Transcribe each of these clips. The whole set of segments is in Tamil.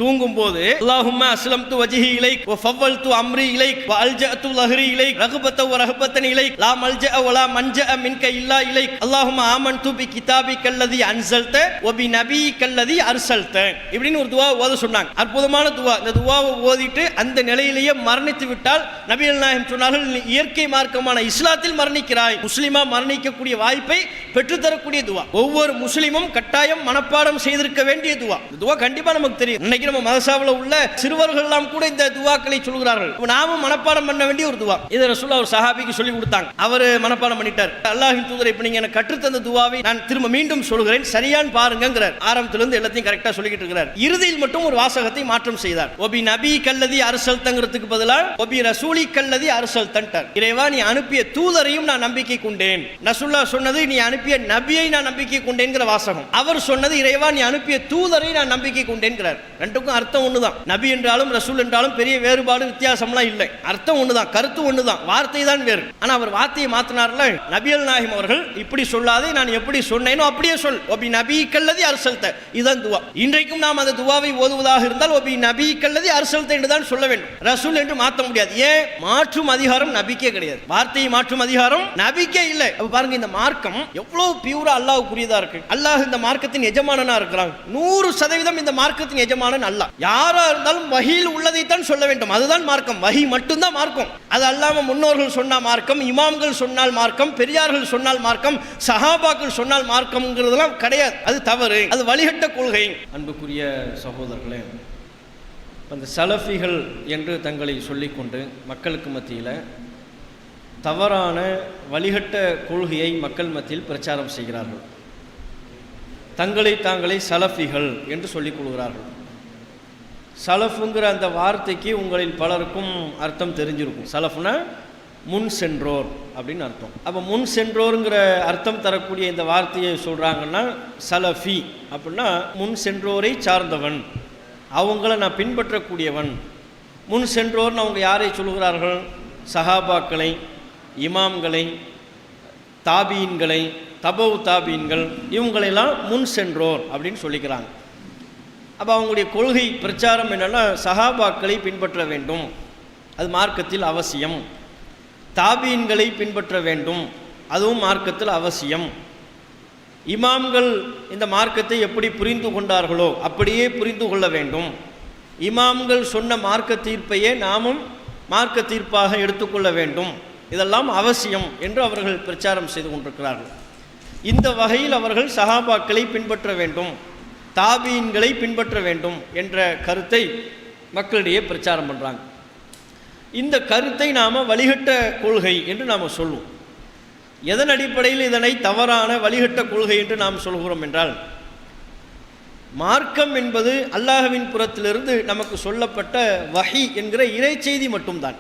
தூங்கும் போது அல்லாஹும்ம அஸ்லம்து வஜ்ஹி இலைக் வ ஃபவ்வல்து அம்ரி இலைக் வ அல்ஜஅது லஹ்ரி இலைக் ரஹபத வ ரஹபத்தன் இலைக் லா மல்ஜஅ வ லா மன்ஜஅ மின்க இல்லா இலைக் அல்லாஹும்ம ஆமன்து பி கிதாபிக்கல்லதி அன்ஸல்த வ பி நபியிக்கல்லதி அர்ஸல்த இப்படின்னு ஒரு துஆ ஓத சொன்னாங்க. அற்புதமான துஆ. இந்த துஆவை ஓதிட்டு அந்த நிலையிலேயே மரணித்து விட்டால் நபிகள் நாயகம் சொன்னார்கள், இயற்கை மார்க்கமான இஸ்லாத்தில் மரணிக்கிறாய், முஸ்லிமா மரணிக்கக்கூடிய வாய்ப்பை பெற்றுத்தரக்கூடிய துஆ. ஒவ்வொரு முஸ்லிமும் கட்டாயம் மனப்பாடம் செய்திருக்க வேண்டிய துஆ. இந்த துஆ கண்டிப்பா நமக்கு தெரியும். நம்ம மதரசாவில் உள்ள சிறுவர்கள் எல்லாம் கூட இந்த துவாக்களை சொல்கிறார்கள். நாமும் மனப்பாடம் பண்ண வேண்டிய ஒரு துவா. இதை ரசூலுல்லாஹ் ஒரு சஹாபிக்கு சொல்லி கொடுத்தாங்க. அவர் மனப்பாடம் பண்ணிட்டார். அல்லாஹ்வின் தூதரை, இப்ப நீங்க எனக்கு கற்றுத்தந்த துவாவை நான் திரும்ப மீண்டும் சொல்கிறேன், சரியான் பாருங்கிறார். ஆரம்பத்திலிருந்து எல்லாத்தையும் கரெக்டா சொல்லிக்கிட்டு இருக்கிறார். இறுதியில் மட்டும் ஒரு வாசகத்தை மாற்றம் செய்தார். ஒபி நபி கல்லதி அரசல்தங்கிறதுக்கு பதிலாக ஒபி ரசூலி கல்லதி அரசல்தன்ட்டார். இறைவா, நீ அனுப்பிய தூதரையும் நான் நம்பிக்கை கொண்டேன். ரசூலுல்லாஹ் சொன்னது நீ அனுப்பிய நபியை நான் நம்பிக்கை கொண்டேன்ங்கிற வாசகம். அவர் சொன்னது இறைவா, நீ அனுப்பிய தூதரை நான் நம்பிக்கை கொண்டேன்கிறார். ரெண்டுக்கும் அர்த்தம் ஒண்ணுதான். நபி என்றாலும் ரசூல் என்றாலும் பெரிய வேறுபாடு வித்தியாசம்லாம் இல்லை. அர்த்தம் ஒண்ணுதான், கருத்து ஒண்ணுதான், வார்த்தை தான் வேறு. ஆனா அவர் வார்த்தையை மாத்தினார்ல. நபிகள் நாயகம் அவர்கள் இப்படி சொல்லாதே, நான் எப்படி சொன்னேனோ அப்படியே சொல். ஒபி நபி கல்லதி அரசல்த, இதுதான் துவா. இன்றைக்கும் நாம் அந்த துவாவை ஓதுவதாக இருந்தால் ஒபி நபி கல்லதி அரசல்த என்று தான் சொல்ல வேண்டும். ரசூல் என்று மாற்ற முடியாது. ஏன்? மாற்றும் அதிகாரம் நபிக்கே கிடையாது. வார்த்தையை மாற்றும் அதிகாரம் நபிக்கே இல்லை. அப்ப பாருங்க, இந்த மார்க்கம் எவ்வளவு பியூரா அல்லாஹ்வுக்குரியதா இருக்கு. அல்லாஹ் இந்த மார்க்கத்தின் எஜமானனா இருக்கிறான். 100% இந்த மார்க்கத்தின் எஜமானன் அல்லாஹ். யாரா இருந்தாலும் வஹீல் உள்ளதைத்தான் சொல்ல வேண்டும். அதுதான் மார்க்கம். வஹி மட்டும்தான் மார்க்கம். அது அல்லாம முன்னோர்கள் சொன்ன மார்க்கம், இமாம்கள் சொன்னால் மார்க்கம், பெரியார்கள் சொன்னால் மார்க்கம், சஹாபாக்கள் சொன்னால் மார்க்கம்ங்கிறதெல்லாம் கிடையாது. அது தவறு, அது வழிகட்ட கொள்கை. அன்புக்குரிய சகோதரர்களே, அந்த சலஃபிகள் என்று தங்களை சொல்லிக்கொண்டு மக்களுக்கு மத்தியில் தவறான வழிகட்ட கொள்கையை மக்கள் மத்தியில் பிரச்சாரம் செய்கிறார்கள். தங்களை தாங்களே சலஃபிகள் என்று சொல்லிக் கொள்கிறார்கள். சலஃபுங்கிற அந்த வார்த்தைக்கு உங்களில் பலருக்கும் அர்த்தம் தெரிஞ்சிருக்கும். சலஃப்னா முன் சென்றோர் அப்படின்னு அர்த்தம். அப்போ முன் சென்றோருங்கிற அர்த்தம் தரக்கூடிய இந்த வார்த்தையை சொல்கிறாங்கன்னா, சலஃபி அப்படின்னா முன் சென்றோரை சார்ந்தவன், அவங்கள நான் பின்பற்றக்கூடியவன். முன் சென்றோர்னு அவங்க யாரை சொல்கிறார்கள்? சஹாபாக்களை, இமாம்களை, தாபீன்களை, தபவு தாபீன்கள், இவங்களெல்லாம் முன் சென்றோர் அப்படின்னு சொல்லிக்கிறாங்க. அப்போ அவங்களுடைய கொள்கை பிரச்சாரம் என்னென்னா, சஹாபாக்களை பின்பற்ற வேண்டும், அது மார்க்கத்தில் அவசியம். தாபீன்களை பின்பற்ற வேண்டும், அதுவும் மார்க்கத்தில் அவசியம். இமாம்கள் இந்த மார்க்கத்தை எப்படி புரிந்து கொண்டார்களோ அப்படியே புரிந்து கொள்ள வேண்டும். இமாம்கள் சொன்ன மார்க்க தீர்ப்பையே நாமும் மார்க்க தீர்ப்பாக எடுத்துக்கொள்ள வேண்டும். இதெல்லாம் அவசியம் என்று அவர்கள் பிரச்சாரம் செய்து கொண்டிருக்கிறார்கள். இந்த வகையில் அவர்கள் சஹாபாக்களை பின்பற்ற வேண்டும், தாபீன்களை பின்பற்ற வேண்டும் என்ற கருத்தை மக்களிடையே பிரச்சாரம் பண்ணுறாங்க. இந்த கருத்தை நாம் வழிகட்ட கொள்கை என்று நாம் சொல்லுவோம். எதன் அடிப்படையில் இதனை தவறான வழிகட்ட கொள்கை என்று நாம் சொல்கிறோம் என்றால், மார்க்கம் என்பது அல்லாஹ்வின் புறத்திலிருந்து நமக்கு சொல்லப்பட்ட வஹி என்கிற இறைச்செய்தி மட்டும்தான்.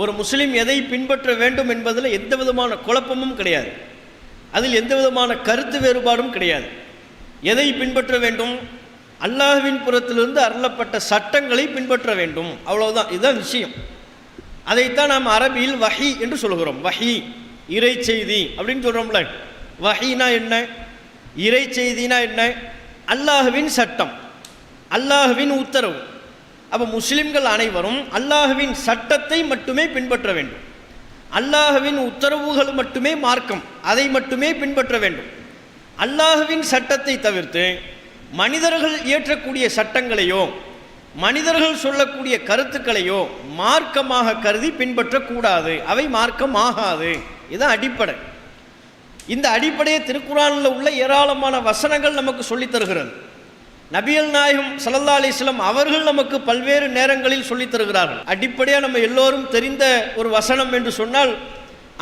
ஒரு முஸ்லிம் எதை பின்பற்ற வேண்டும் என்பதில் எந்த விதமான குழப்பமும் கிடையாது. அதில் எந்த விதமான கருத்து வேறுபாடும் கிடையாது. எதை பின்பற்ற வேண்டும்? அல்லாஹ்வின் புறத்திலிருந்து அருளப்பட்ட சட்டங்களை பின்பற்ற வேண்டும், அவ்வளவுதான். இதுதான் விஷயம். அதைத்தான் நாம் அரபியில் வஹி என்று சொல்கிறோம். வஹி இறை செய்தி அப்படின்னு சொல்கிறோம்ல. வஹினா என்ன, இறை செய்தினா என்ன? அல்லாஹ்வின் சட்டம், அல்லாஹ்வின் உத்தரவு. அப்போ முஸ்லிம்கள் அனைவரும் அல்லாஹ்வின் சட்டத்தை மட்டுமே பின்பற்ற வேண்டும். அல்லாஹ்வின் உத்தரவுகள் மட்டுமே மார்க்கம், அதை மட்டுமே பின்பற்ற வேண்டும். அல்லாஹ்வின் சட்டத்தை தவிர்த்து மனிதர்கள் இயற்றக்கூடிய சட்டங்களையோ மனிதர்கள் சொல்லக்கூடிய கருத்துக்களையோ மார்க்கமாக கருதி பின்பற்றக்கூடாது. அவை மார்க்கம் ஆகாது. இதுதான் அடிப்படை. இந்த அடிப்படையை திருக்குர்ஆனில் உள்ள ஏராளமான வசனங்கள் நமக்கு சொல்லித் தருகிறது. நபிகள் நாயகம் ஸல்லல்லாஹு அலைஹி வஸல்லம் அவர்கள் நமக்கு பல்வேறு நேரங்களில் சொல்லித் தருகிறார்கள். அடிப்படையாக நம்ம எல்லோரும் தெரிந்த ஒரு வசனம் என்று சொன்னால்,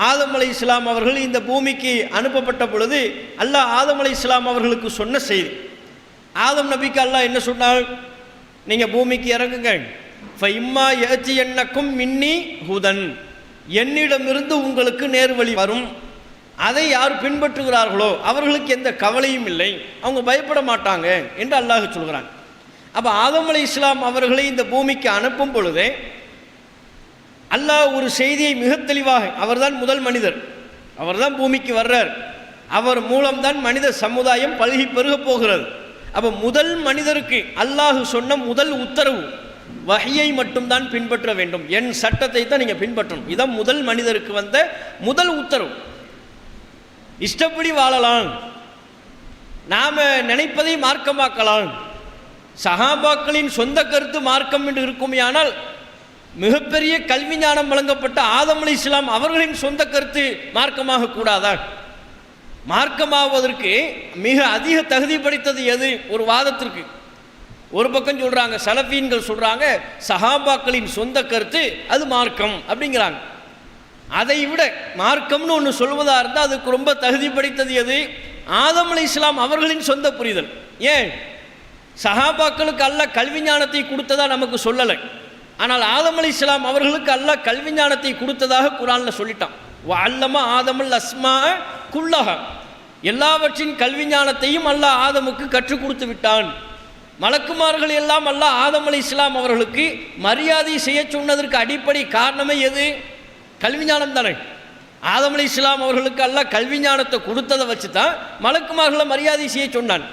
ஆதம் அலைஹிஸ்ஸலாம் அவர்கள் இந்த பூமிக்கு அனுப்பப்பட்ட பொழுது அல்லாஹ் ஆதம் அலைஹிஸ்ஸலாம் அவர்களுக்கு சொன்ன செய்தி. ஆதம் நபிக்கு அல்லாஹ் என்ன சொன்னால், நீங்கள் பூமிக்கு இறங்குங்க, ஃபஇம்மா யஅத்தியன்னக்கும் மின்னி ஹுதன், என்னிடமிருந்து உங்களுக்கு நேர்வழி வரும், அதை யார் பின்பற்றுகிறார்களோ அவர்களுக்கு எந்த கவலையும் இல்லை, அவங்க பயப்பட மாட்டாங்க என்று அல்லாஹ் சொல்கிறான். அப்போ ஆதம் அலைஹிஸ்ஸலாம் அவர்களை இந்த பூமிக்கு அனுப்பும் பொழுதே அல்லாஹ் ஒரு செய்தியை மிக தெளிவாக, அவர்தான் முதல் மனிதர், அவர்தான் பூமிக்கு வர்றார், அவர் மூலம்தான் மனித சமுதாயம் பல்கி பெருக போகிறது. அப்போ முதல் மனிதருக்கு அல்லாஹ் சொன்ன முதல் உத்தரவு வஹியை மட்டும்தான் பின்பற்ற வேண்டும், என் சட்டத்தை தான் நீங்கள் பின்பற்றணும். இதான் முதல் மனிதருக்கு வந்த முதல் உத்தரவு. இஷ்டப்படி வாழலாம், நாம் நினைப்பதை மார்க்கமாக்கலாம். சஹாபாக்களின் சொந்த கருத்து மார்க்கம் என்று இருக்குமேயானால் மிகப்பெரிய கல்வி ஞானம் வழங்கப்பட்ட ஆதம் அலைஹிஸ்ஸலாம் அவர்களின் சொந்த கருத்து மார்க்கமாக கூடாதா? மார்க்கமாவதற்கு மிக அதிக தகுதி படைத்தது எது? ஒரு வாதத்திற்கு ஒரு பக்கம் சொல்கிறாங்க, சலஃபீன்கள் சொல்கிறாங்க சஹாபாக்களின் சொந்த கருத்து அது மார்க்கம் அப்படிங்கிறாங்க. அதை விட மார்க்கம்னு ஒன்று சொல்வதாக இருந்தால் அதுக்கு ரொம்ப தகுதி படைத்தது எது? ஆதம் அலைஹிஸ்ஸலாம் அவர்களின் சொந்த புரிதல். ஏன் சஹாபாக்களுக்கு அல்லாஹ் கல்வி ஞானத்தை கொடுத்ததா நமக்கு சொல்லலை, ஆனால் ஆதம் அலைஹிஸ்ஸலாம் அவர்களுக்கு அல்லாஹ் கல்வி ஞானத்தை கொடுத்ததாக குர்ஆனில் சொல்லிட்டான். வஅல்லம ஆதமல் அஸ்மா குல்லஹ, எல்லாவற்றின் கல்வி ஞானத்தையும் அல்லாஹ் ஆதமுக்கு கற்றுக் கொடுத்து விட்டான். மலக்குமார்கள் எல்லாம் அல்லாஹ் ஆதம் அலைஹிஸ்ஸலாம் அவர்களுக்கு மரியாதை செய்ய சொன்னதற்கு அடிப்படை காரணமே எது? கல்வி ஞானம் தானே. ஆதம் அலைஹிஸ்ஸலாம் அவர்களுக்கு அல்லாஹ் கல்வி ஞானத்தை கொடுத்ததை வச்சு தான் மலக்குமார்களை மரியாதை செய்ய சொன்னான்.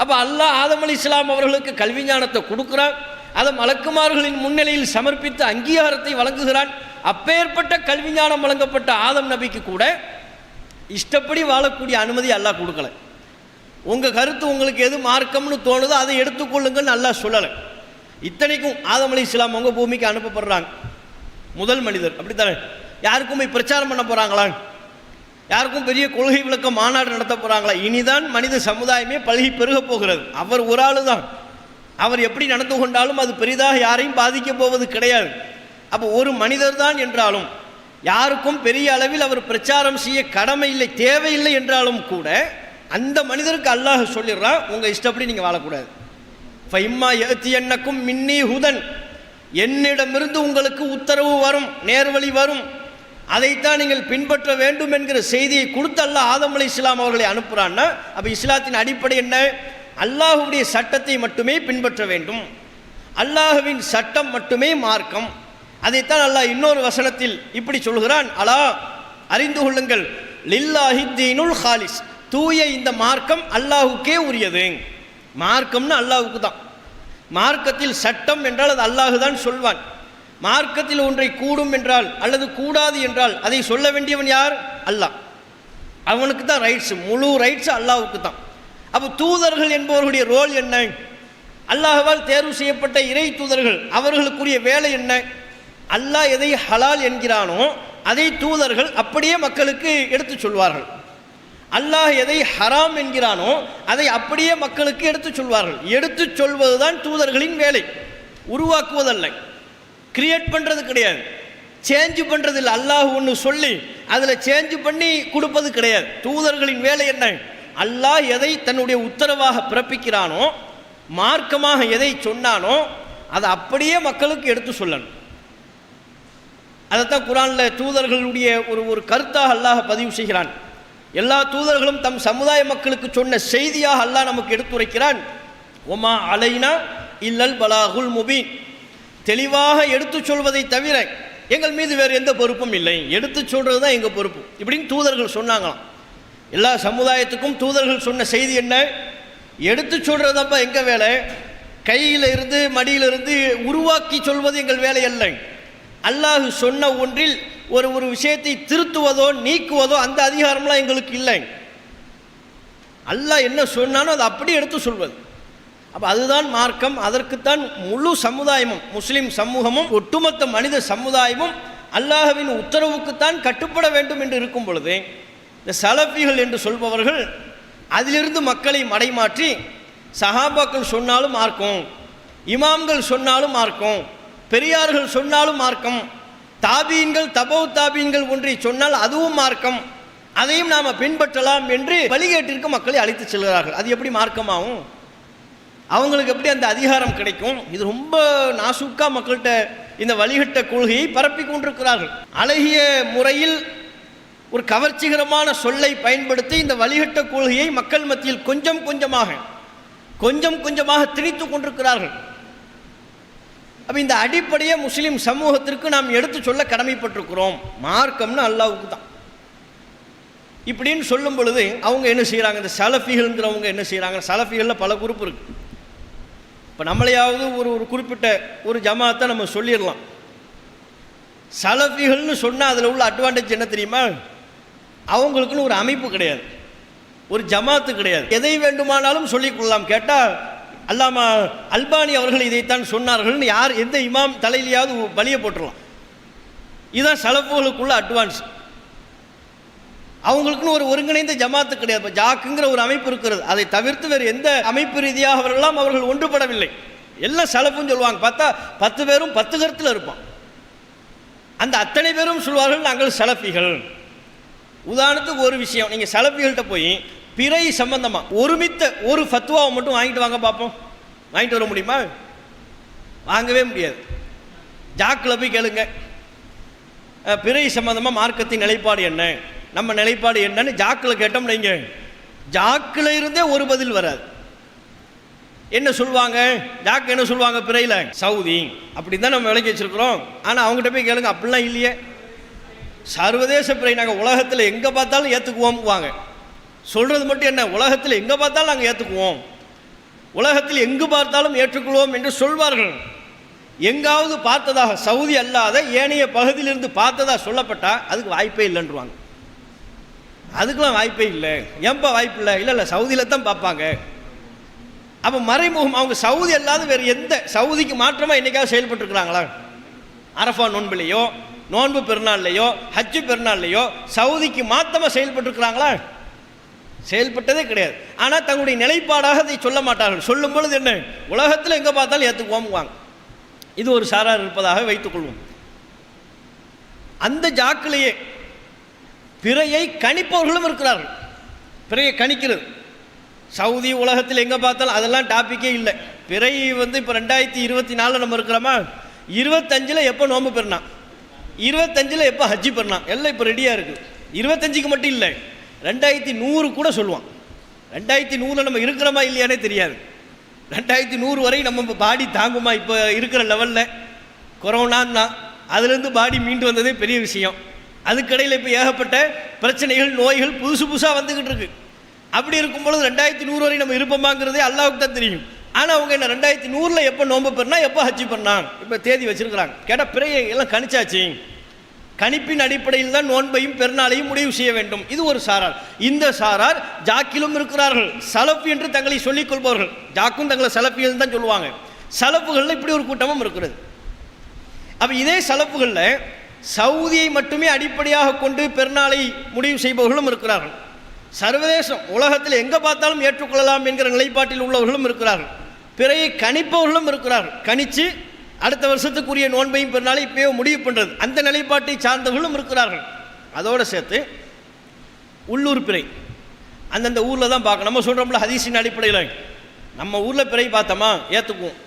அப்போ அல்லாஹ் ஆதம் அலைஹிஸ்ஸலாம் அவர்களுக்கு கல்வி ஞானத்தை கொடுக்குறான், அதை மலக்குமார்களின் முன்னிலையில் சமர்ப்பித்து அங்கீகாரத்தை வழங்குகிறான். அப்பேற்பட்ட கல்வி ஞானம் வழங்கப்பட்ட ஆதம் நபிக்கு கூட இஷ்டப்படி வாழக்கூடிய அனுமதி அல்லாஹ் கொடுக்கல. உங்கள் கருத்து உங்களுக்கு எது மார்க்கம்னு தோணுதோ அதை எடுத்துக்கொள்ளுங்கன்னு அல்லாஹ் சொல்லலை. இத்தனைக்கும் ஆதம் அலைஹிஸ்ஸலாம் அவங்க பூமிக்கு அனுப்பப்படுறாங்க, முதல் மனிதர். அப்படித்தானே? யாருக்கும் போய் பிரச்சாரம் பண்ண போகிறாங்களா? யாருக்கும் பெரிய கொள்கை விளக்க மாநாடு நடத்த போகிறாங்களா? இனிதான் மனித சமுதாயமே பழகி பெருக போகிறது. அவர் ஒரு ஆள் தான், அவர் எப்படி நடந்து கொண்டாலும் அது பெரிதாக யாரையும் பாதிக்க போவது கிடையாது. அப்போ ஒரு மனிதர் தான் என்றாலும் யாருக்கும் பெரிய அளவில் அவர் பிரச்சாரம் செய்ய கடமை இல்லை, தேவையில்லை என்றாலும் கூட அந்த மனிதருக்கு அல்லாஹ் சொல்லிடுறான், உங்கள் இஷ்டப்படி நீங்கள் வாழக்கூடாது. ஃபைம்மா யஅத்தியன்னக்கும் மின்னி ஹுதன், என்னிடமிருந்து உங்களுக்கு உத்தரவு வரும், நேர்வழி வரும், அதைத்தான் நீங்கள் பின்பற்ற வேண்டும் என்கிற செய்தியை கொடுத்து அல்லாஹ் ஆதம் அலைஹிஸ்ஸலாம் அவர்களை அனுப்புகிறான்னா அப்போ இஸ்லாத்தின் அடிப்படை என்ன? அல்லாஹுடைய சட்டத்தை மட்டுமே பின்பற்ற வேண்டும், அல்லாஹுவின் சட்டம் மட்டுமே மார்க்கம். அதைத்தான் அல்லாஹ் இன்னொரு வசனத்தில் இப்படி சொல்கிறான், அலா அறிந்து கொள்ளுங்கள், லில்லாஹி தீனுல் ஹாலிஸ், தூய இந்த மார்க்கம் அல்லாஹுக்கே உரியது. மார்க்கம்னு அல்லாஹுக்கு தான். மார்க்கத்தில் சட்டம் என்றால் அது அல்லாஹு தான் சொல்வான். மார்க்கத்தில் ஒன்றை கூடும் என்றால் அல்லது கூடாது என்றால் அதை சொல்ல வேண்டியவன் யார்? அல்லாஹ். அவனுக்கு தான் ரைட்ஸ், முழு ரைட்ஸ் அல்லாஹுக்கு தான். அப்போ தூதர்கள் என்பவர்களுடைய ரோல் என்ன? அல்லாஹ்வால் தேர்வு செய்யப்பட்ட இறை தூதர்கள், அவர்களுக்குரிய வேலை என்ன? அல்லாஹ் எதை ஹலால் என்கிறானோ அதை தூதர்கள் அப்படியே மக்களுக்கு எடுத்து சொல்வார்கள். அல்லாஹ் எதை ஹராம் என்கிறானோ அதை அப்படியே மக்களுக்கு எடுத்து சொல்வார்கள். எடுத்து சொல்வதுதான் தூதர்களின் வேலை, உருவாக்குவதல்ல, கிரியேட் பண்ணுறது கிடையாது, சேஞ்ச் பண்ணுறது இல்லை. அல்லாஹ் ஒன்று சொல்லி அதில் சேஞ்ச் பண்ணி கொடுப்பது கிடையாது. தூதர்களின் வேலை என்ன? அல்லாஹ் எதை தன்னுடைய உத்தரவாக பிறப்பிக்கிறானோ, மார்க்கமாக எதை சொன்னானோ அதை அப்படியே மக்களுக்கு எடுத்து சொல்லணும். அதைத்தான் குர்ஆனில் தூதர்களுடைய ஒரு கருத்தாக அல்லாஹ் பதிவு செய்கிறான். எல்லா தூதர்களும் தம் சமுதாய மக்களுக்கு சொன்ன செய்தியாக அல்லாஹ் நமக்கு எடுத்துரைக்கிறான். ஒமா அலைனா இல்லல் பலாகுல் முபீன், தெளிவாக எடுத்து சொல்வதை தவிர எங்கள் மீது வேறு எந்த பொறுப்பும் இல்லை, எடுத்து சொல்கிறது தான் எங்கள் பொறுப்பு இப்படின்னு தூதர்கள் சொன்னாங்களாம். எல்லா சமுதாயத்துக்கும் தூதர்கள் சொன்ன செய்தி என்ன? எடுத்து சொல்கிறது தான்ப்பா எங்கள் வேலை, கையில் இருந்து மடியிலிருந்து உருவாக்கி சொல்வது எங்கள் வேலை அல்ல. அல்லாஹ் சொன்ன ஒன்றில் ஒரு விஷயத்தை திருத்துவதோ நீக்குவதோ அந்த அதிகாரம்லாம் எங்களுக்கு இல்லை. அல்லாஹ் என்ன சொன்னானோ அதை அப்படியே எடுத்து சொல்வது. அப்போ அதுதான் மார்க்கம். அதற்குத்தான் முழு சமுதாயமும், முஸ்லீம் சமூகமும் ஒட்டுமொத்த மனித சமுதாயமும் அல்லாஹ்வின் உத்தரவுக்குத்தான் கட்டுப்பட வேண்டும் என்று இருக்கும் பொழுது இந்த சலஃபிகள் என்று சொல்பவர்கள் அதிலிருந்து மக்களை மடைமாற்றி சஹாபாக்கள் சொன்னாலும் மார்க்கம், இமாம்கள் சொன்னாலும் மார்க்கம், பெரியார்கள் சொன்னாலும் மார்க்கம், தாபீன்கள் தபவு தாபீன்கள் ஒன்றை சொன்னால் அதுவும் மார்க்கம், அதையும் நாம் பின்பற்றலாம் என்று வழிகேட்டிற்கு மக்களை அழைத்து செல்கிறார்கள். அது எப்படி மார்க்கமாகும்? அவங்களுக்கு எப்படி அந்த அதிகாரம் கிடைக்கும்? இது ரொம்ப நாசூக்கா மக்கள்கிட்ட இந்த வழிகட்ட கொள்கையை பரப்பி கொண்டிருக்கிறார்கள். அழகிய முறையில் ஒரு கவர்ச்சிகரமான சொல்லை பயன்படுத்தி இந்த வழிகட்ட கொள்கையை மக்கள் மத்தியில் கொஞ்சம் கொஞ்சமாக திணித்து கொண்டிருக்கிறார்கள். அப்போ இந்த அடிப்படையை முஸ்லீம் சமூகத்திற்கு நாம் எடுத்து சொல்ல கடமைப்பட்டிருக்கிறோம். மார்க்கம்னு அல்லாஹ்வுக்கு தான். இப்படின்னு சொல்லும் பொழுது அவங்க என்ன செய்கிறாங்க, இந்த சலஃபிகள்ங்கிறவங்க என்ன செய்கிறாங்க, சலஃபிகளில் பல குரூப் இருக்குது. இப்போ நம்மளையாவது ஒரு குறிப்பிட்ட ஒரு ஜமாத்தை நம்ம சொல்லிடலாம். சலஃபிகள்னு சொன்னால் அதில் உள்ள அட்வான்டேஜ் என்ன தெரியுமா, அவங்களுக்குன்னு ஒரு அமைப்பு கிடையாது, ஒரு ஜமாத்து கிடையாது, எதை வேண்டுமானாலும் சொல்லிக்கொள்ளலாம். கேட்டால் அல்லாமா அல்பானி அவர்கள் இதைத்தான் சொன்னார்கள்னு யார் எந்த இமாம் தலையிலையாவது பலியை போட்டுடலாம். இதுதான் சலஃபுகளுக்குள்ள அட்வான்ஸ். அவங்களுக்குன்னு ஒரு ஒருங்கிணைந்த ஜமாத்து கிடையாது. இப்போ ஜாக்குங்கிற ஒரு அமைப்பு இருக்கிறது, அதை தவிர்த்து வேறு எந்த அமைப்பு ரீதியாக அவர்கள் ஒன்றுபடவில்லை. எல்லாம் சலஃபுன்னு சொல்லுவாங்க. பார்த்தா 10 பேரும் 10 கருத்தில் இருப்பான். அந்த அத்தனை பேரும் சொல்வார்கள் நாங்கள் சலஃபிகள். உதாரணத்துக்கு ஒரு விஷயம், நீங்கள் சலஃபிகள்கிட்ட போய் பிறை சம்பந்தமாக ஒருமித்த ஒரு ஃபத்வாவை மட்டும் வாங்கிட்டு வாங்க பார்ப்போம். வாங்கிட்டு வர முடியுமா? வாங்கவே முடியாது. ஜாக்கில் போய் கேளுங்க, பிறை சம்பந்தமாக மார்க்கத்தின் நிலைப்பாடு என்ன, நம்ம நிலைப்பாடு என்னன்னு ஜாக்கில் கேட்டோம் வைங்க, ஜாக்கில் இருந்தே ஒரு பதில் வராது. என்ன சொல்லுவாங்க, ஜாக்கு என்ன சொல்லுவாங்க, பிறையில் சவுதி அப்படி தான் நம்ம விளக்கி வச்சுருக்கிறோம். ஆனால் அவங்ககிட்ட போய் கேளுங்க, அப்படிலாம் இல்லையே, சர்வதேச பிறை நாங்கள் உலகத்தில் எங்கே பார்த்தாலும் ஏற்றுக்குவோம்வாங்க. சொல்கிறது மட்டும் என்ன, உலகத்தில் எங்கே பார்த்தாலும் நாங்கள் ஏற்றுக்குவோம், உலகத்தில் எங்கு பார்த்தாலும் ஏற்றுக்கொள்வோம் என்று சொல்வார்கள். எங்காவது பார்த்ததாக சவுதி அல்லாத ஏனைய பகுதியிலிருந்து பார்த்ததாக சொல்லப்பட்டால் அதுக்கு வாய்ப்பே இல்லைன்றுவாங்க. அதுக்கெல்லாம் வாய்ப்பே இல்லை. ஏன்பா வாய்ப்பு இல்லை? இல்லை சவுதியில் தான் பார்ப்பாங்க. அப்போ மறைமுகம் அவங்க சவுதி அல்லாத வேறு எந்த சவுதிக்கு மாற்றமாக என்றைக்காவது செயல்பட்டுருக்குறாங்களா? அரஃபா நோன்பிலையோ, நோன்பு பெருநாள்லையோ, ஹஜ்ஜு பெருநாள்லையோ சவுதிக்கு மாற்றமாக செயல்பட்டுருக்குறாங்களா? செயல்பட்டதே கிடையாது. ஆனால் தங்களுடைய நிலைப்பாடாக அதை சொல்ல மாட்டார்கள். சொல்லும் பொழுது என்ன, உலகத்தில் எங்கே பார்த்தாலும் ஏற்றுக்குவோம்வாங்க. இது ஒரு சாரார் இருப்பதாக வைத்துக்கொள்வோம். அந்த ஜாக்கிலேயே பிறையை கணிப்பவர்களும் இருக்கிறார்கள். பிறையை கணிக்கிறது சவுதி உலகத்தில் எங்கே பார்த்தாலும் அதெல்லாம் டாப்பிக்கே இல்லை. பிறை இப்போ 2024 நம்ம இருக்கிறோமா, 25 எப்போ நோம்பு பெருனா, 25 எப்போ ஹஜ்ஜி பெருனா, எல்லாம் இப்போ ரெடியாக இருக்குது. 25க்கு மட்டும் இல்லை, 2100 கூட சொல்லுவான். 2100 நம்ம இருக்கிறோமா இல்லையானே தெரியாது. 2100 வரை நம்ம பாடி தாங்குமா? இப்போ இருக்கிற லெவலில் கொரோனான்னா அதுலேருந்து பாடி மீண்டு வந்ததே பெரிய விஷயம். அதுக்கடையில் இப்போ ஏகப்பட்ட பிரச்சனைகள், நோய்கள் புதுசாக வந்துக்கிட்டு இருக்கு. அப்படி இருக்கும் பொழுது 2100 வரை நம்ம இருப்போமாங்கிறதே அல்லாஹ்வுக்கு தான் தெரியும். ஆனால் அவங்க என்ன 2100 எப்போ நோம்பு பெறனா, எப்போ ஹஜ்ஜி பெறனா, இப்போ தேதி வச்சுருக்கிறாங்க. கேட்டால் பிறையை எல்லாம் கணிச்சாச்சு. கணிப்பின் அடிப்படையில் தான் நோன்பையும் பெருநாளையும் முடிவு செய்ய வேண்டும். இது ஒரு சாரார். இந்த சாரார் ஜாக்கிலும் இருக்கிறார்கள். சலஃபி என்று தங்களை சொல்லிக் கொள்பவர்கள். ஜாக்கும் தங்களை சலஃபிகள் தான் சொல்லுவாங்க. சலஃபுகளில் இப்படி ஒரு கூட்டமும் இருக்கிறது. அப்போ இதே சலஃபுகளில் சவுதியை மட்டுமே அடிப்படையாக கொண்டு பெருநாளை முடிவு செய்பவர்களும் இருக்கிறார்கள். சர்வதேசம் உலகத்தில் எங்கே பார்த்தாலும் ஏற்றுக்கொள்ளலாம் என்கிற நிலைப்பாட்டில் உள்ளவர்களும் இருக்கிறார்கள். பிறையை கணிப்பவர்களும் இருக்கிறார்கள். கணித்து அடுத்த வருஷத்துக்குரிய நோன்பையும் பெருநாளை இப்போயே முடிவு பண்ணுறது, அந்த நிலைப்பாட்டை சார்ந்தவர்களும் இருக்கிறார்கள். அதோடு சேர்த்து உள்ளூர் பிறை அந்தந்த ஊரில் தான் பார்க்கணும். நம்ம சொல்கிறோம்ல ஹதீஸின் அடிப்படையில், நம்ம ஊரில் பிறை பார்த்தோமா ஏற்றுக்குவோம்.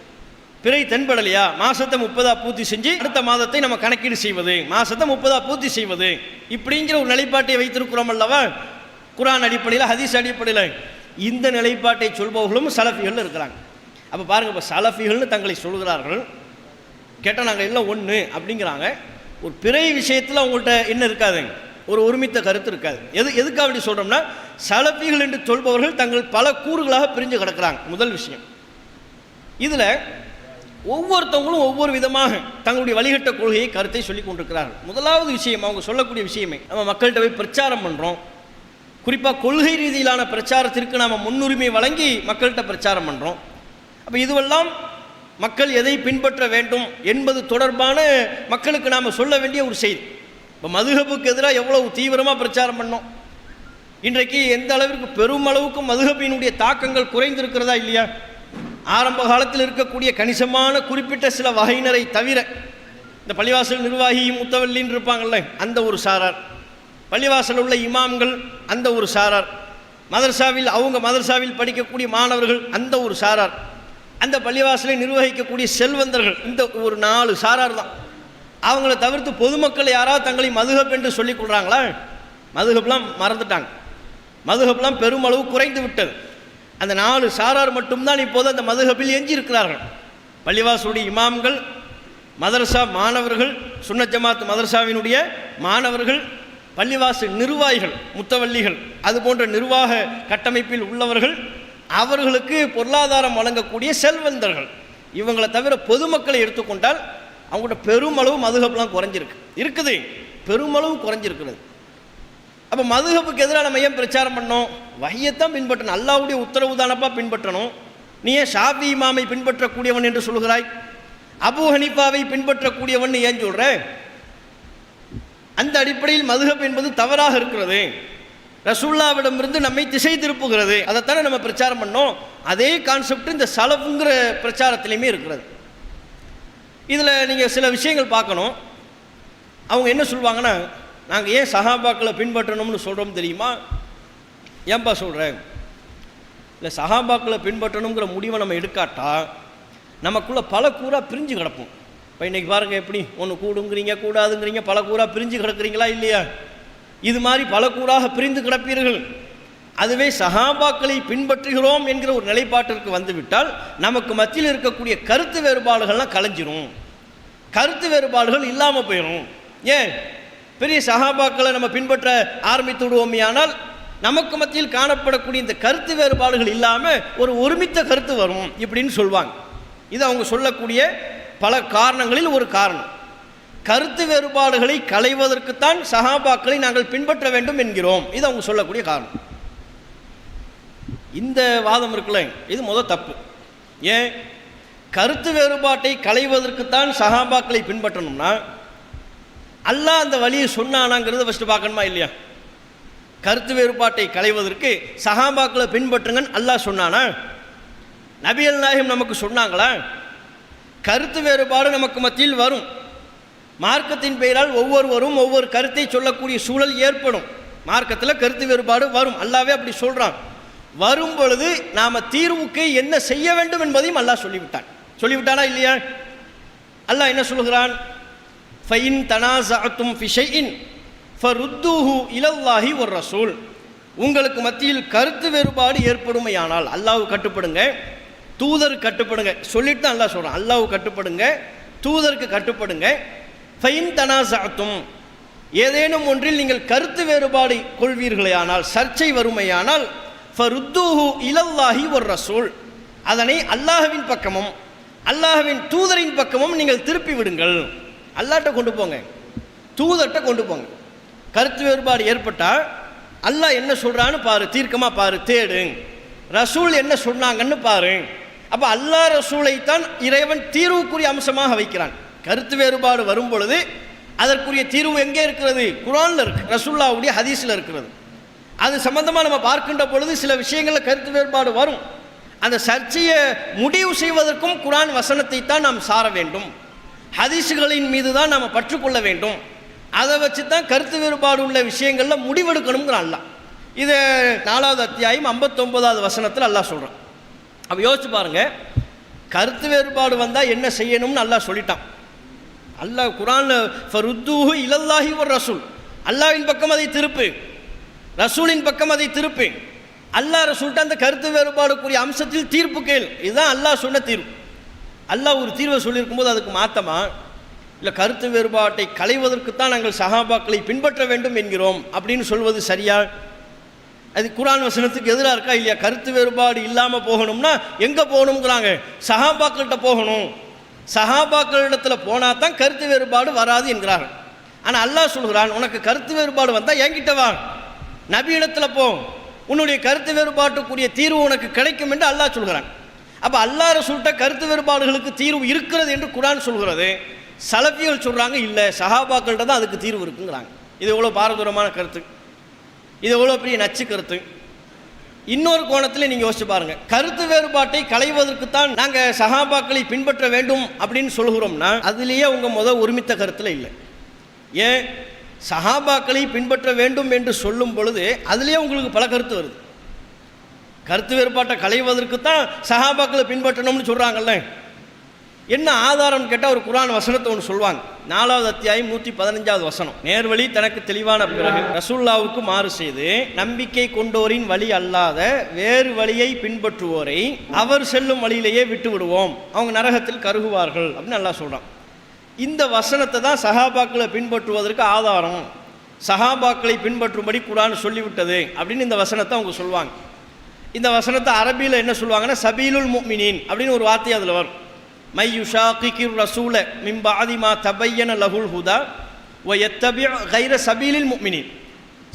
பிறை தென்படலையா, மாதத்தை 30 பூர்த்தி செஞ்சு அடுத்த மாதத்தை நம்ம கணக்கீடு செய்வது, மாதத்தை 30 பூர்த்தி செய்வது, இப்படிங்கிற ஒரு நிலைப்பாட்டை வைத்திருக்கிறோம் அல்லவா. குர்ஆன் அடிப்படையில், ஹதீஸ் அடிப்படையில் இந்த நிலைப்பாட்டை சொல்பவர்களும் சலஃபிகள் இருக்கிறாங்க. அப்போ பாருங்கள், இப்போ சலஃபிகள்னு தங்களை சொல்கிறார்கள். கேட்டால் நாங்கள் எல்லாம் ஒன்று அப்படிங்கிறாங்க. ஒரு பிறை விஷயத்தில் அவங்கள்ட்ட என்ன இருக்காதுங்க, ஒரு ஒருமித்த கருத்து இருக்காது. எதுக்காக அப்படி சொல்கிறோம்னா, சலஃபிகள் என்று சொல்பவர்கள் தங்கள் பல கூறுகளாக பிரிஞ்சு கிடக்கிறாங்க. முதல் விஷயம், இதில் ஒவ்வொருத்தவங்களும் ஒவ்வொரு விதமாக தங்களுடைய வழிகட்ட கொள்கையை கருத்தை சொல்லி கொண்டிருக்கிறார்கள். முதலாவது விஷயம், அவங்க சொல்லக்கூடிய விஷயமே, நம்ம மக்கள்கிட்ட போய் பிரச்சாரம் பண்ணுறோம். குறிப்பாக கொள்கை ரீதியிலான பிரச்சாரத்திற்கு நாம் முன்னுரிமை வழங்கி மக்கள்கிட்ட பிரச்சாரம் பண்ணுறோம். அப்போ இதுவெல்லாம் மக்கள் எதை பின்பற்ற வேண்டும் என்பது தொடர்பான மக்களுக்கு நாம் சொல்ல வேண்டிய ஒரு செய்தி. இப்போ மதுஹபுக்கு எதிராக எவ்வளவு தீவிரமாக பிரச்சாரம் பண்ணோம். இன்றைக்கு எந்த அளவிற்கு பெருமளவுக்கு மதுஹபினுடைய தாக்கங்கள் குறைந்திருக்கிறதா இல்லையா? ஆரம்ப காலத்தில் இருக்கக்கூடிய கணிசமான குறிப்பிட்ட சில வகையினரை தவிர, இந்த பள்ளிவாசல் நிர்வாகியும் முத்தவல்லின்னு இருப்பாங்கள்ல, அந்த ஒரு சாரார், பள்ளிவாசல் உள்ள இமாம்கள் அந்த ஒரு சாரார், மதரசாவில் அவங்க மதரசாவில் படிக்கக்கூடிய மாணவர்கள் அந்த ஒரு சாரார், அந்த பள்ளிவாசலை நிர்வகிக்கக்கூடிய செல்வந்தர்கள், இந்த ஒரு 4 சாரார் தான். அவங்கள தவிர்த்து பொதுமக்கள் யாராவது தங்களை மதுஹப் என்று சொல்லிக் கொள்கிறாங்களா? மதுஹப்லாம் மறந்துட்டாங்க. மதுஹப்லாம் பெருமளவு குறைந்து விட்டது. அந்த 4 சாரார் மட்டும்தான் இப்போது அந்த மதுஹபில் எஞ்சி இருக்கிறார்கள். பள்ளிவாசலுடைய இமாம்கள், மதரசா மாணவர்கள், சுன்னத் ஜமாத் மதரசாவினுடைய மாணவர்கள், பள்ளிவாசல் நிர்வாகிகள், முத்தவல்லிகள், அது போன்ற நிர்வாக கட்டமைப்பில் உள்ளவர்கள், அவர்களுக்கு பொருளாதாரம் வழங்கக்கூடிய செல்வந்தர்கள், இவங்களை தவிர பொதுமக்களை எடுத்துக்கொண்டால் அவங்களோட பெருமளவு மதுஹப்லாம் இருக்குது, பெருமளவு குறைஞ்சிருக்கிறது. அப்போ மதுஹப்புக்கு எதிராக நம்ம ஏன் பிரச்சாரம் பண்ணோம்? வஹியத்தான் பின்பற்றணும், அல்லாஹ்வுடைய உத்தரவு தானப்பா பின்பற்றணும். நீ ஏன் ஷாஃபி இமாமை பின்பற்றக்கூடியவன் என்று சொல்கிறாய்? அபூ ஹனீஃபாவை பின்பற்றக்கூடியவன் ஏன் சொல்ற? அந்த அடிப்படையில் மதுஹப் என்பது தவறாக இருக்கிறது, ரசூலுல்லாஹ்விடமிருந்து நம்மை திசை திருப்புகிறது, அதைத்தானே நம்ம பிரச்சாரம் பண்ணோம். அதே கான்செப்ட் இந்த சலஃபுங்கிற பிரச்சாரத்திலையுமே இருக்கிறது. இதில் நீங்கள் சில விஷயங்கள் பார்க்கணும். அவங்க என்ன சொல்லுவாங்கன்னா, நாங்கள் ஏன் சஹாபாக்களை பின்பற்றணும்னு சொல்கிறோம் தெரியுமா? ஏன்பா சொல்கிறேன்? இல்லை, சஹாபாக்களை பின்பற்றணுங்கிற முடிவை நம்ம எடுக்காட்டா நமக்குள்ளே பல கூறாக பிரிஞ்சு கிடப்போம். இப்போ இன்றைக்கி பாருங்கள், எப்படி ஒன்று கூடுங்கிறீங்க, கூடாதுங்கிறீங்க, பல கூறாக பிரிஞ்சு கிடக்கிறீங்களா இல்லையா? இது மாதிரி பல கூறாக பிரிந்து கிடப்பீர்கள். அதுவே சஹாபாக்களை பின்பற்றுகிறோம் என்கிற ஒரு நிலைப்பாட்டிற்கு வந்துவிட்டால் நமக்கு மத்தியில் இருக்கக்கூடிய கருத்து வேறுபாடுகள்லாம் கலைஞ்சிரும், கருத்து வேறுபாடுகள் இல்லாமல் போயிடும். ஏன் பெரிய சஹாபாக்களை நம்ம பின்பற்ற ஆரம்பித்து விடுவோமையானால் நமக்கு மத்தியில் காணப்படக்கூடிய இந்த கருத்து வேறுபாடுகள் இல்லாமல் ஒரு ஒருமித்த கருத்து வரும் இப்படின்னு சொல்லுவாங்க. இது அவங்க சொல்லக்கூடிய பல காரணங்களில் ஒரு காரணம். கருத்து வேறுபாடுகளை களைவதற்குத்தான் சஹாபாக்களை நாங்கள் பின்பற்ற வேண்டும் என்கிறோம், இது அவங்க சொல்லக்கூடிய காரணம். இந்த வாதம் இருக்குல்ல, இது முதல் தப்பு. ஏன் கருத்து வேறுபாட்டை களைவதற்குத்தான் சஹாபாக்களை பின்பற்றணும்னா அல்லாஹ் அந்த வழியை சொன்னானாங்கிறத ஃபஸ்ட்டு பார்க்கணுமா இல்லையா? கருத்து வேறுபாட்டை களைவதற்கு சஹாபாக்களை பின்பற்றுங்கன்னு அல்லாஹ் சொன்னானா? நபிகள் நாயகம் நமக்கு சொன்னாங்களா? கருத்து வேறுபாடு நமக்கு மத்தியில் வரும், மார்க்கத்தின் பெயரால் ஒவ்வொருவரும் ஒவ்வொரு கருத்தை சொல்லக்கூடிய சூழல் ஏற்படும். மார்க்கத்தில் கருத்து வேறுபாடு வரும், அல்லாவே அப்படி சொல்கிறான். வரும் பொழுது நாம் தீர்வுக்கு என்ன செய்ய வேண்டும் என்பதையும் அல்லாஹ் சொல்லிவிட்டானா இல்லையா? அல்லாஹ் என்ன சொல்கிறான்? ஃபைன் தனாஸஅதும் ஃபி ஷைஇன் ஃபருத்தூஹு இலல்லாஹி வர் ரசூல். உங்களுக்கு மத்தியில் கருத்து வேறுபாடு ஏற்படுமையானால் அல்லாஹ்வுக்கு கட்டுப்படுங்க, தூதருக்கு கட்டுப்படுங்க. சொல்லிட்டு தான் அல்லாஹ் சொல்கிறான், அல்லாஹ்வுக்கு கட்டுப்படுங்க, தூதருக்கு கட்டுப்படுங்க. ஃபைன் தனாஸஅதும், ஏதேனும் ஒன்றில் நீங்கள் கருத்து வேறுபாடு கொள்வீர்களேயானால், சர்ச்சை வருமையானால், ஃபருத்தூஹு இலல்லாஹி வர் ரசூல், அதனை அல்லாஹ்வின் பக்கமும் அல்லாஹ்வின் தூதரின் பக்கமும் நீங்கள் திருப்பி விடுங்கள். அல்லாஹ்ட்ட கொண்டு போங்க, தூதர்கிட்ட கொண்டு போங்க. கருத்து வேறுபாடு ஏற்பட்டால் அல்லாஹ் என்ன சொல்கிறான்னு பாரு, தீர்க்கமாக பாரு, தேடு. ரசூல் என்ன சொன்னாங்கன்னு பாரு. அப்போ அல்லாஹ் ரசூலைத்தான் இறைவன் தீர்வுக்குரிய அம்சமாக வைக்கிறான். கருத்து வேறுபாடு வரும் பொழுது அதற்குரிய தீர்வு எங்கே இருக்கிறது? குர்ஆனில் இருக்குது, ரசூலுல்லாஹ்வுடைய ஹதீஸில் இருக்கிறது. அது சம்பந்தமாக நம்ம பார்க்கின்ற பொழுது சில விஷயங்களில் கருத்து வேறுபாடு வரும். அந்த சர்ச்சையை முடிவு செய்வதற்கும் குர்ஆன் வசனத்தை தான் நாம் சார வேண்டும், ஹதீஸுகளின் மீது தான் நாம் பற்றுக்கொள்ள வேண்டும். அதை வச்சு தான் கருத்து வேறுபாடு உள்ள விஷயங்களில் முடிவெடுக்கணுங்கிற அல்லாஹ். இது 4வது அத்தியாயம் 59வது வசனத்தில் அல்லாஹ் சொல்கிறான். அப்போ யோசிச்சு பாருங்கள், கருத்து வேறுபாடு வந்தால் என்ன செய்யணும்னு அல்லாஹ் சொல்லிட்டான். அல்லாஹ் குர்ஆனில் ஃபருத்தூஹு இலல்லாஹி வர் ரசூல், அல்லாஹ்வின் பக்கம் அதை திருப்பு, ரசூலின் பக்கம் அதை திருப்பு. அல்லாஹ் ரசூல்கிட்ட அந்த கருத்து வேறுபாடுக்குரிய அம்சத்தில் தீர்ப்பு கேள். இதுதான் அல்லாஹ் சொன்ன தீர்வு. அல்லாஹ் ஒரு தீர்வை சொல்லியிருக்கும் போது அதுக்கு மாற்றமா இல்லை கருத்து வேறுபாட்டை களைவதற்குத்தான் நாங்கள் சஹாபாக்களை பின்பற்ற வேண்டும் என்கிறோம் அப்படின்னு சொல்வது சரியா? அது குர்ஆன் வசனத்துக்கு எதிராக இருக்கா இல்லையா? கருத்து வேறுபாடு இல்லாமல் போகணும்னா எங்கே போகணுங்கிறாங்க? சஹாபாக்கள்கிட்ட போகணும், சஹாபாக்களிடத்தில் போனால் தான் கருத்து வேறுபாடு வராது என்கிறார்கள். ஆனால் அல்லாஹ் சொல்கிறான், உனக்கு கருத்து வேறுபாடு வந்தால் என்கிட்ட வா, நபி இடத்துல போ, உன்னுடைய கருத்து வேறுபாட்டுக்குரிய தீர்வு உனக்கு கிடைக்கும் என்று அல்லாஹ் சொல்கிறான். அப்போ அல்லாஹ் ரசூல்கிட்ட கருத்து வேறுபாடுகளுக்கு தீர்வு இருக்கிறது என்று குர்ஆன் சொல்கிறது. சலஃபிகள் சொல்கிறாங்க இல்லை, சஹாபாக்கள்கிட்ட தான் அதுக்கு தீர்வு இருக்குங்கிறாங்க. இது எவ்வளோ பாரதூரமான கருத்து, இது எவ்வளோ பெரிய நச்சு கருத்து. இன்னொரு கோணத்தில் நீங்கள் யோசிச்சு பாருங்கள், கருத்து வேறுபாட்டை களைவதற்குத்தான் நாங்கள் சஹாபாக்களை பின்பற்ற வேண்டும் அப்படின்னு சொல்கிறோம்னா அதுலேயே உங்கள் ஒருமித்த கருத்தில் இல்லை. ஏன் சஹாபாக்களை பின்பற்ற வேண்டும் என்று சொல்லும் பொழுது அதுலேயே உங்களுக்கு பல கருத்து வருது. கருத்து வேறுபாட்டை களைவதற்கு தான் சஹாபாக்களை பின்பற்றணும்னு சொல்கிறாங்கல்ல, என்ன ஆதாரம் கேட்டால் ஒரு குர்ஆன் வசனத்தை ஒன்று சொல்லுவாங்க. 4வது அத்தியாயம் 115வது வசனம். நேர்வழி தனக்கு தெளிவான பிறகு ரசூலுல்லாஹ்வுக்கு மாறு செய்து நம்பிக்கை கொண்டோரின் வழி அல்லாத வேறு வழியை பின்பற்றுவோரை அவர் செல்லும் வழியிலேயே விட்டு விடுவோம், அவங்க நரகத்தில் கருகுவார்கள் அப்படின்னு அல்லாஹ் சொல்கிறான். இந்த வசனத்தை தான் சஹாபாக்களை பின்பற்றுவதற்கு ஆதாரம். சஹாபாக்களை பின்பற்றும்படி குர்ஆன் சொல்லிவிட்டது அப்படின்னு இந்த வசனத்தை அவங்க சொல்லுவாங்க. இந்த வசனத்தை அரபியில் என்ன சொல்லுவாங்கன்னா சபீலுல் முஃமினீன் அப்படின்னு ஒரு வார்த்தை அதில் வரும். மை யுஷாகிகிர் ரசூல மின் பஅதி மா தபய்யன லஹுல் ஹுதா வ யத்தபி' கைர சபீலில் முஃமினீன்.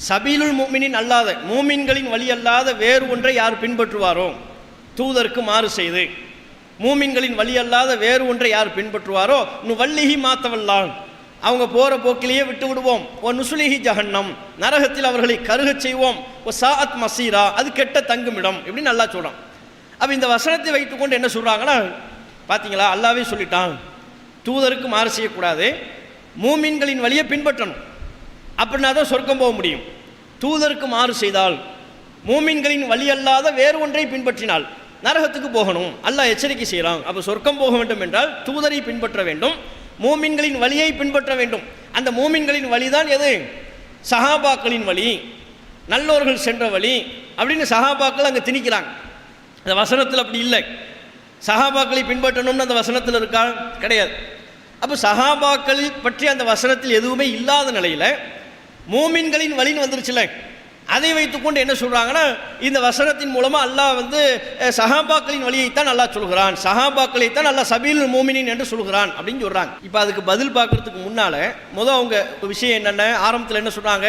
சபீலுல் முஃமினீன் அல்லாத மூமின்களின் வழி அல்லாத வேறு ஒன்றை யார் பின்பற்றுவாரோ, தூதருக்கு மாறு செய்து மூமின்களின் வழி அல்லாத வேறு ஒன்றை யார் பின்பற்றுவாரோ நுவல்லிஹி மா தவல்லான், அவங்க போகிற போக்கிலேயே விட்டு விடுவோம். ஓ நுசுலிஹி ஜஹன்னம், நரகத்தில் அவர்களை கருகச் செய்வோம். ஓ சாஅத் மசீரா, அது கெட்ட தங்குமிடம் இப்படின்னு நல்லா சொல்கிறான். அப்போ இந்த வசனத்தை வைத்துக்கொண்டு என்ன சொல்கிறாங்கன்னா, பார்த்தீங்களா அல்லாவே சொல்லிட்டான் தூதருக்கு மாறு செய்யக்கூடாது, மூமின்களின் வழியை பின்பற்றணும், அப்படின்னா தான் சொர்க்கம் போக முடியும். தூதருக்கு மாறு செய்தால், மூமின்களின் வழி அல்லாத வேறு ஒன்றை பின்பற்றினால் நரகத்துக்கு போகணும், அல்லாஹ் எச்சரிக்கை செய்கிறான். அப்போ சொர்க்கம் போக வேண்டும் என்றால் தூதரை பின்பற்ற வேண்டும், மூமின்களின் வழியை பின்பற்ற வேண்டும். அந்த மூமின்களின் வழிதான் எது? சஹாபாக்களின் வழி, நல்லோர்கள் சென்ற வழி அப்படின்னு சஹாபாக்கள் அங்கே திணிக்கிறாங்க. அந்த வசனத்தில் அப்படி இல்லை. சஹாபாக்களை பின்பற்றணும்னு அந்த வசனத்தில் இருக்கா? கிடையாது. அப்போ சஹாபாக்கள் பற்றி அந்த வசனத்தில் எதுவுமே இல்லாத நிலையில் மூமின்களின் வழின்னு வந்துருச்சுல, அதை வைத்துக்கொண்டு என்ன சொல்கிறாங்கன்னா, இந்த வசனத்தின் மூலமாக அல்லாஹ் சஹாபாக்களின் வழியைத்தான் அல்லாஹ் சொல்கிறான், சஹாபாக்களைத்தான் அல்லாஹ் சபீலுல் முஃமினீன் என்று சொல்கிறான் அப்படின்னு சொல்கிறாங்க. இப்போ அதுக்கு பதில் பார்க்கறதுக்கு முன்னால் அவங்க விஷயம் என்னென்ன, ஆரம்பத்தில் என்ன சொல்கிறாங்க,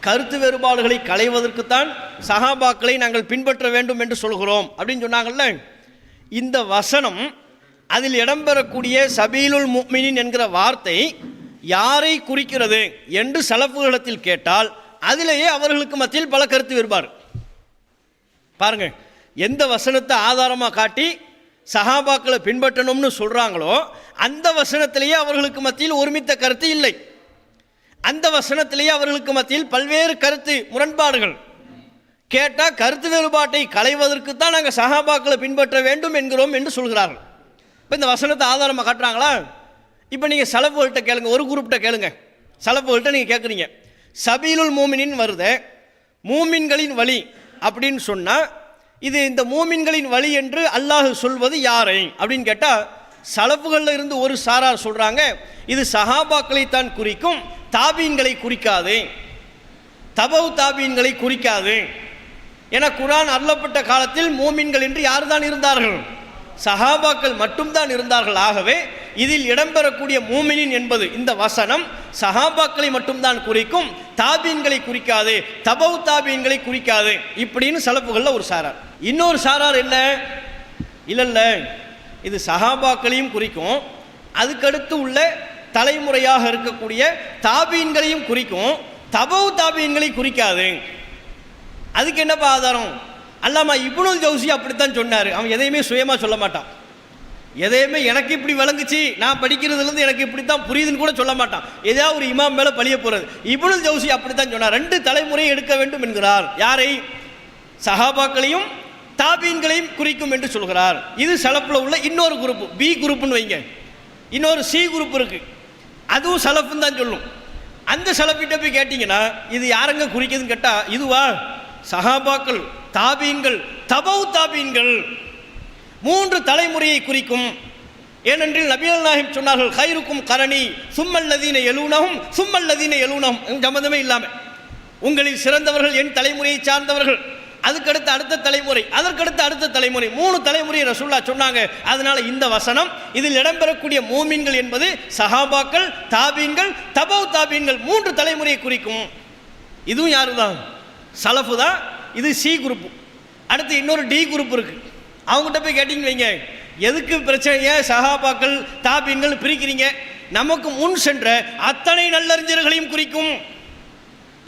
கருத்து வேறுபாடுகளை களைவதற்குத்தான் சஹாபாக்களை நாங்கள் பின்பற்ற வேண்டும் என்று சொல்கிறோம் அப்படின்னு சொன்னாங்கல்ல. இந்த வசனம் அதில் இடம்பெறக்கூடிய சபீலுல் முஃமினீன் என்கிற வார்த்தை யாரை குறிக்கிறது என்று சலஃபுகளிடத்தில் கேட்டால் அதிலேயே அவர்களுக்கு மத்தியில் பல கருத்து வேறுபாடு. பாருங்க, எந்த வசனத்தை ஆதாரமாக காட்டி சஹாபாக்களை பின்பற்றணும்னு சொல்கிறாங்களோ அந்த வசனத்திலேயே அவர்களுக்கு மத்தியில் ஒருமித்த கருத்து இல்லை. அந்த வசனத்திலேயே அவர்களுக்கு மத்தியில் பல்வேறு கருத்து முரண்பாடுகள். கேட்டால் கருத்து வேறுபாட்டை களைவதற்கு தான் நாங்கள் சஹாபாக்களை பின்பற்ற வேண்டும் என்கிறோம் என்று சொல்கிறார்கள். இப்போ இந்த வசனத்தை ஆதாரமாக காட்டுறாங்களா? இப்போ நீங்கள் சலஃபுகள்கிட்ட கேளுங்க, ஒரு குரூப்கிட்ட கேளுங்க, சலஃபுகள்கிட்ட நீங்கள் கேட்குறீங்க சபீலுல் முஃமினீன் வருது, மூமின்களின் வழி அப்படின்னு சொன்னால் இது இந்த மூமின்களின் வழி என்று அல்லாஹ் சொல்வது யாரை அப்படின்னு கேட்டால் சலஃபுகளில் இருந்து ஒரு சாரார் சொல்கிறாங்க இது சஹாபாக்களைத்தான் குறிக்கும், தாபீன்களை குறிக்காது, தபவு தாபீன்களை குறிக்காது. ஏன்னா குர்ஆன் அருளப்பட்ட காலத்தில் மூமின்கள் என்று யார் தான் இருந்தார்கள்? சஹாபாக்கள் மட்டும்தான் இருந்தார்கள். ஆகவே இதில் இடம்பெறக்கூடிய மூமினின் என்பது இந்த வசனம் சஹாபாக்களை மட்டும்தான் குறிக்கும், தாபீன்களை குறிக்காது, தபவு தாபீன்களை குறிக்காது இப்படின்னு சலஃபுகளில் ஒரு சாரார். இன்னொரு சாரார் என்ன, இல்லை இது சஹாபாக்களையும் குறிக்கும், அதுக்கடுத்து உள்ள தலைமுறையாக இருக்கக்கூடிய தாபீன்களையும் குறிக்கும், தபவு தாபீன்களை குறிக்காது. அதுக்கு என்னப்பா ஆதாரம்? அல்லாமா இப்னுல் ஜௌசி அப்படித்தான் சொன்னார். அவன் எதையுமே சுயமாக சொல்ல மாட்டான், எதையுமே எனக்கு இப்படி விளங்குச்சு நான் படிக்கிறதுலேருந்து எனக்கு இப்படி தான் புரியுதுன்னு கூட சொல்ல மாட்டான். ஏதாவது ஒரு இமாம் மேலே பழிய போகிறது. இப்னுல் ஜௌசி அப்படித்தான் சொன்னார். 2 தலைமுறையை எடுக்க வேண்டும் என்கிறார். யாரை? சஹாபாக்களையும் தாபீன்களையும் குறிக்கும் என்று சொல்கிறார். இது சலஃபில் உள்ள இன்னொரு குரூப், பி குரூப்னு வைங்க. இன்னொரு சி குரூப் இருக்கு, அதுவும் சலஃப்னு தான் சொல்லும். அந்த சலஃபிட்ட போய் கேட்டிங்கன்னா இது யாரங்க குறிக்குதுன்னு கேட்டால் இதுவா சஹாபாக்கள், தாபீன்கள், தபவு தாபீன்கள் 3 தலைமுறையை குறிக்கும். ஏனென்றில் நபிகள் நாயகம் சொன்னார்கள் கைருக்கும் கரணி சும்மல்லதீன எலூனஹும் சும்மல்லதீன எலூனஹும், சம்பந்தமே இல்லாமல் உங்களில் சிறந்தவர்கள் என் தலைமுறையை சார்ந்தவர்கள், அதுக்கடுத்து அடுத்த தலைமுறை, அதற்கடுத்து அடுத்த தலைமுறை, 3 தலைமுறை ரசூலுல்லாஹ் சொன்னாங்க. அதனால இந்த வசனம் இதில் இடம்பெறக்கூடிய மூமின்கள் என்பது சஹாபாக்கள், தாபீன்கள், தபவு தாபீன்கள் 3 தலைமுறையை குறிக்கும். இதுவும் யாரு தான்? சலஃபு தான். இது சி குரூப். அடுத்து இன்னொரு டி குரூப் இருக்கு. அவங்ககிட்ட போய் கேட்டிங்க வைங்க, எதுக்கு பிரச்சனை, ஏன் சஹாபாக்கள் தாபீன்கள் பிரிக்கிறீங்க? நமக்கு முன் சென்ற அத்தனை நல்லறிஞர்களையும் குறிக்கும்.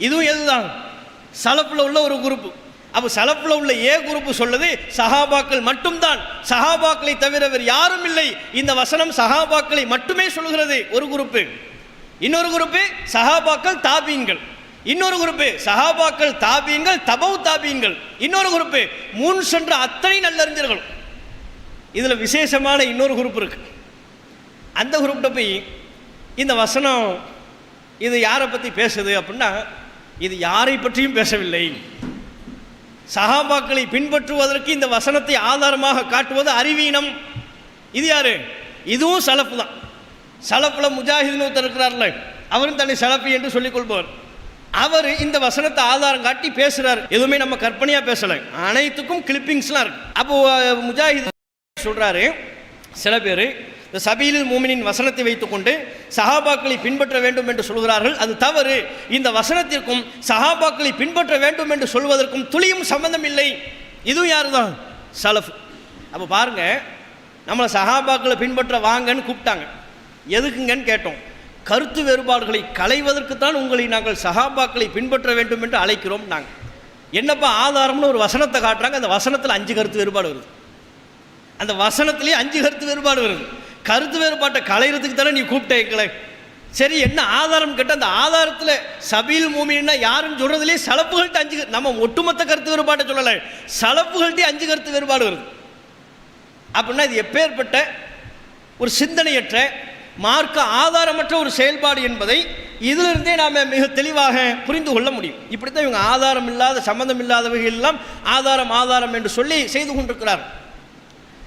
இதுவும் எதுதான்? சலஃபில் உள்ள ஒரு குரூப். அப்போ சலஃபில் உள்ள ஏ குரூப் சொல்லுது சஹாபாக்கள் மட்டும்தான், சஹாபாக்களை தவிர வேறு யாரும் இல்லை. இந்த வசனம் சஹாபாக்களை மட்டுமே சொல்கிறது ஒரு குரூப்பு. இன்னொரு குரூப்பு சஹாபாக்கள் தாபீன்கள், இன்னொரு குரூப்பு சஹாபாக்கள் தாபீன்கள் தபவு தாபீன்கள், இன்னொரு குரூப்பு முன் சென்ற அத்தனை நல்லறிஞர்கள். இதில் விசேஷமான இன்னொரு குரூப் இருக்கு. அந்த குரூப்கிட்ட போய் இந்த வசனம் இது யாரை பற்றி பேசுது அப்படின்னா இது யாரை பற்றியும் பேசவில்லை. சஹாபாக்களை பின்பற்றுவதற்கு இந்த வசனத்தை ஆதாரமாக காட்டுவது அறிவீனம். இது யாரு? இதுவும் சலஃப் தான். சலஃபில் முஜாஹித்னு ஒருத்தர் இருக்கிறார்ல, அவரும் தன்னை சலஃபி என்று சொல்லிக் கொள்பவர். அவர் இந்த வசனத்தை ஆதாரம் காட்டி பேசுறாரு. எதுவுமே நம்ம கற்பனையா பேசல, அனைத்துக்கும் கிளிப்பிங்ஸ்லாம் இருக்கு. அப்போ முஜாஹித் சொல்றாரு, சில பேர் இந்த சபீலுல் மூமினின் வசனத்தை வைத்துக்கொண்டு சஹாபாக்களை பின்பற்ற வேண்டும் என்று சொல்கிறார்கள். அது தவறு. இந்த வசனத்திற்கும் சஹாபாக்களை பின்பற்ற வேண்டும் என்று சொல்வதற்கும் துளியும் சம்பந்தம் இல்லை. இதுவும் யாரு தான்? சலஃப். அப்போ பாருங்க, நம்மளை சஹாபாக்களை பின்பற்ற வாங்கன்னு கூப்பிட்டாங்க. எதுக்குங்கன்னு கேட்டோம். கருத்து வேறுபாடுகளை களைவதற்குத்தான் உங்களை நாங்கள் சஹாபாக்களை பின்பற்ற வேண்டும் என்று அழைக்கிறோம். நாங்கள் என்னப்பா ஆதாரம்னு ஒரு வசனத்தை காட்டுறாங்க. அந்த வசனத்தில் 5 கருத்து வேறுபாடு வருது. அந்த வசனத்திலேயே 5 கருத்து வேறுபாடு வருது. கருத்து வேறுபாட்டை களைகிறதுக்கு தானே நீ கூப்பிட்டேங்களே. சரி, என்ன ஆதாரம் கேட்டால் அந்த ஆதாரத்தில் சபீல் மூமின்னா யாருன்னு சொல்றதுலேயே சலப்புகள்கிட்ட 5, நம்ம ஒட்டுமொத்த கருத்து வேறுபாட்டை சொல்லலை, சலப்புகள்கிட்டே 5 கருத்து வேறுபாடு வருது. அப்படின்னா இது எப்பேற்பட்ட ஒரு சிந்தனையற்ற மார்க்க ஆதாரமற்ற ஒரு செயல்பாடு என்பதை இதிலிருந்தே நாம் மிக தெளிவாக புரிந்து கொள்ள முடியும். இப்படித்தான் இவங்க ஆதாரம் இல்லாத சம்பந்தம் இல்லாதவைகள் எல்லாம் ஆதாரம் என்று சொல்லி செய்து கொண்டிருக்கிறார்.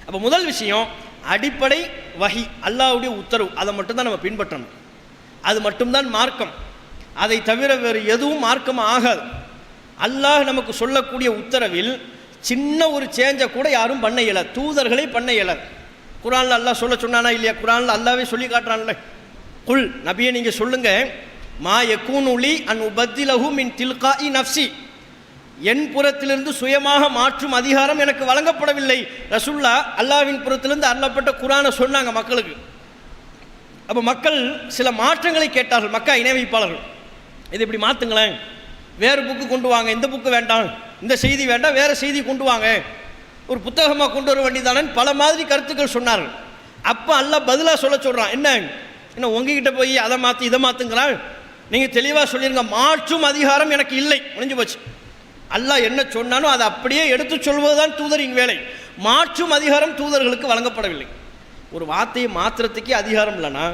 அப்போ முதல் விஷயம், அடிப்படை வஹி, அல்லாஹ்வுடைய உத்தரவு, அதை மட்டும்தான் நம்ம பின்பற்றணும். அது மட்டும்தான் மார்க்கம். அதை தவிர வேறு எதுவும் மார்க்கம் ஆகாது. அல்லாஹ் நமக்கு சொல்லக்கூடிய உத்தரவில் சின்ன ஒரு சேஞ்சை கூட யாரும் பண்ண இயலாது, தூதர்களை பண்ண இயலாது. குர்ஆனில் அல்லாஹ் சொல்ல சொன்னானா இல்லையா? குர்ஆனில் அல்லாஹ்வே சொல்லி காட்டுறான்ல, குல் நபியை நீங்கள் சொல்லுங்க, மா யகூனு லி அன் உபத்திலஹு மின் தில்காஇ நஃப்ஸி, என் புறத்திலிருந்து சுயமாக மாற்றும் அதிகாரம் எனக்கு வழங்கப்படவில்லை. ரசூல்லா அல்லாஹ்வின் புறத்திலிருந்து அருளப்பட்ட குர்ஆனை சொன்னாங்க மக்களுக்கு. அப்போ மக்கள் சில மாற்றங்களை கேட்டார்கள். மக்கா இணை வைப்பாளர்கள், இது இப்படி மாற்றுங்களேன், வேறு புக்கு கொண்டு வாங்க, இந்த புக்கு வேண்டாம், இந்த செய்தி வேண்டாம், வேறு செய்தி கொண்டு வாங்க, ஒரு புத்தகமாக கொண்டு வர வேண்டியதானே, பல மாதிரி கருத்துக்கள் சொன்னார்கள். அப்போ அல்லாஹ் பதிலாக சொல்கிறான், என்ன உங்ககிட்ட போய் அதை மாற்றி இதை மாற்றுங்கிறான், நீங்கள் தெளிவாக சொல்லிடுங்க, மாற்றும் அதிகாரம் எனக்கு இல்லை, முடிஞ்சு போச்சு. அல்லாஹ் என்ன சொன்னானோ அதை அப்படியே எடுத்து சொல்வதுதான் தூதரின் வேலை. மாற்றும் அதிகாரம் தூதர்களுக்கு வழங்கப்படவில்லை. ஒரு வார்த்தையை மாத்திரத்துக்கே அதிகாரம் இல்லைன்னா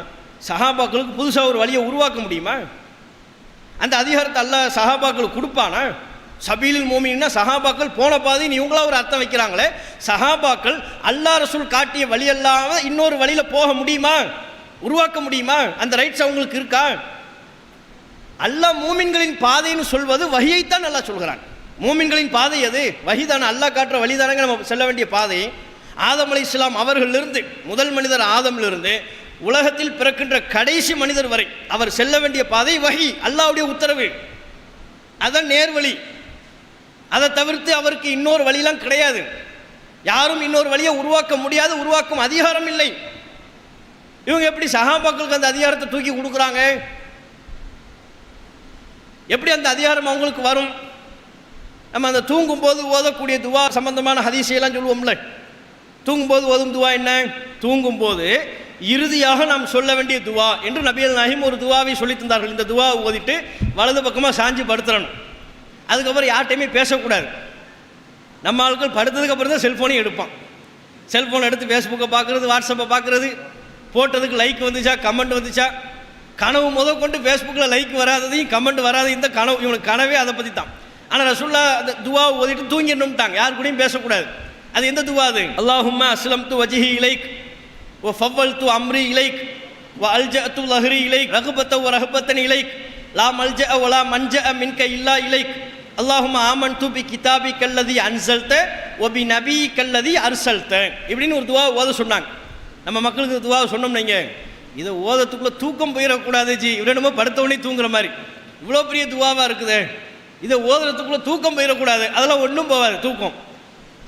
சஹாபாக்களுக்கு புதுசாக ஒரு வழியை உருவாக்க முடியுமா? அந்த அதிகாரத்தை அல்லாஹ் சஹாபாக்களுக்கு கொடுப்பானா? சபீலுல் மூமின்னா சஹாபாக்கள் போன பாதைன்னு இவங்களா ஒரு அர்த்தம் வைக்கிறாங்களே. சஹாபாக்கள் அல்லாஹ் ரசூல் காட்டிய வழி அல்லாமல் இன்னொரு வழியில் போக முடியுமா? உருவாக்க முடியுமா? அந்த ரைட்ஸ் அவங்களுக்கு இருக்கா? அல்லாஹ் மூமின்களின் பாதைன்னு சொல்வது வஹியைத்தான் அல்லாஹ் சொல்கிறான். மூமின்களின் பாதை எது? வஹிதான, அல்லாஹ் காட்டுற வழிதானங்க நம்ம செல்ல வேண்டிய பாதை. ஆதம் அலைஹிஸ்ஸலாம் அவர்களிலிருந்து, முதல் மனிதர் ஆதமிலிருந்து உலகத்தில் பிறக்கின்ற கடைசி மனிதர் வரை அவர் செல்ல வேண்டிய பாதை வஹி, அல்லாஹ்வுடைய உத்தரவு, அதான் நேர்வழி. அதை தவிர்த்து அவருக்கு இன்னொரு வழியெல்லாம் கிடையாது. யாரும் இன்னொரு வழியை உருவாக்க முடியாது, உருவாக்கும் அதிகாரம் இல்லை. இவங்க எப்படி சஹாபாக்களுக்கு அந்த அதிகாரத்தை தூக்கி கொடுக்குறாங்க? எப்படி அந்த அதிகாரம் அவங்களுக்கு வரும்? நம்ம அந்த தூங்கும்போது ஓதக்கூடிய துவா சம்பந்தமான ஹதீஸையெல்லாம் சொல்லுவோம்ல. தூங்கும்போது ஓதும் துவா என்ன? தூங்கும்போது இறுதியாக நாம் சொல்ல வேண்டிய துவா என்று நபிகள் நாயகம் ஒரு துவாவை சொல்லி தந்தார்கள். இந்த துவாவை ஓதிட்டு வலது பக்கமாக சாஞ்சி படுத்துறணும். அதுக்கப்புறம் யார்கிட்டையுமே பேசக்கூடாது. நம்ம ஆட்கள் படுத்ததுக்கப்புறம் தான் செல்ஃபோனையும் எடுப்பான். செல்ஃபோனை எடுத்து ஃபேஸ்புக்கை பார்க்குறது, வாட்ஸ்அப்பை பார்க்குறது, போட்டதுக்கு லைக் வந்துச்சா, கமெண்ட் வந்துச்சா, கனவு கொண்டு ஃபேஸ்புக்கில் லைக் வராததையும் கமெண்ட் வராது, இந்த கனவு, இவனுக்கு கனவே அதை பற்றி தான். ஆனால் ரசூல்லா அந்த துவாவை ஓதிட்டு தூங்கிடணும்ட்டாங்க, யார் கூடயும் பேசக்கூடாது. அது எந்த துவா? அது அல்லாஹும்ம அஸ்லம்து வஜ்ஹி இலைக் வ ஃபவ்வல்து அம்ரி இலைக் வ அல்ஜஅது லஹ்ரி இலைக் ரகுபத்தன் வ ரஹபத்தன் இலைக் லா மல்ஜஅ வ லா மன்ஜஅ மின்க இல்லா இலைக் அல்லாஹும்ம ஆமன்து பி கிதாபிக அல்லதி அன்ஸல்த வ பி நபியிக அல்லதி அர்ஸல்த. இப்படின்னு ஒரு துவா ஓத சொன்னாங்க. நம்ம மக்களுக்கு துவா சொன்னோம்னு வைங்க, இதை ஓதத்துக்குள்ளே தூக்கம் போயிடக்கூடாது ஜி, இவரிடமோ படுத்தவொடனே தூங்குற மாதிரி இவ்வளோ பெரிய துவாவாக இருக்குது, இதை ஓதுறதுக்குள்ளே தூக்கம் போயிடக்கூடாது, அதெல்லாம் ஒன்றும் போகாது தூக்கம்.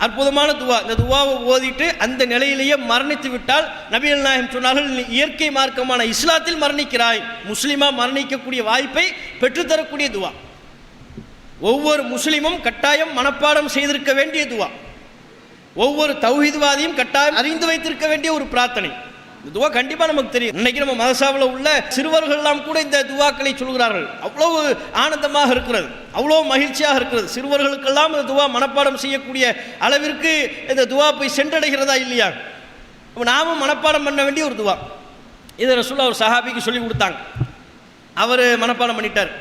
அற்புதமான துவா. இந்த துவாவை ஓதிட்டு அந்த நிலையிலேயே மரணித்து விட்டால் நபிகள் நாயகம் சொன்னார்கள், இயற்கை மார்க்கமான இஸ்லாத்தில் மரணிக்கிறாய், முஸ்லீமாக மரணிக்கக்கூடிய வாய்ப்பை பெற்றுத்தரக்கூடிய துவா. ஒவ்வொரு முஸ்லீமும் கட்டாயம் மனப்பாடம் செய்திருக்க வேண்டிய துவா. ஒவ்வொரு தௌஹீத்வாதியும் கட்டாயம் அறிந்து வைத்திருக்க வேண்டிய ஒரு பிரார்த்தனை. இந்த துவா கண்டிப்பாக நமக்கு தெரியும். இன்னைக்கு நம்ம மதரசாவில் உள்ள சிறுவர்கள்லாம் கூட இந்த துவாக்களை சொல்கிறார்கள். அவ்வளவு ஆனந்தமாக இருக்கிறது, அவ்வளோ மகிழ்ச்சியாக இருக்கிறது. சிறுவர்களுக்கெல்லாம் இந்த துவா மனப்பாடம் செய்யக்கூடிய அளவிற்கு இந்த துவா போய் சென்றடைகிறதா இல்லையா? அப்போ நாமும் மனப்பாடம் பண்ண வேண்டிய ஒரு துவா. இதை ரசூலுல்லாஹ் ஒரு சஹாபிக்கு சொல்லி கொடுத்தாங்க. அவர் மனப்பாடம் பண்ணிட்டார்.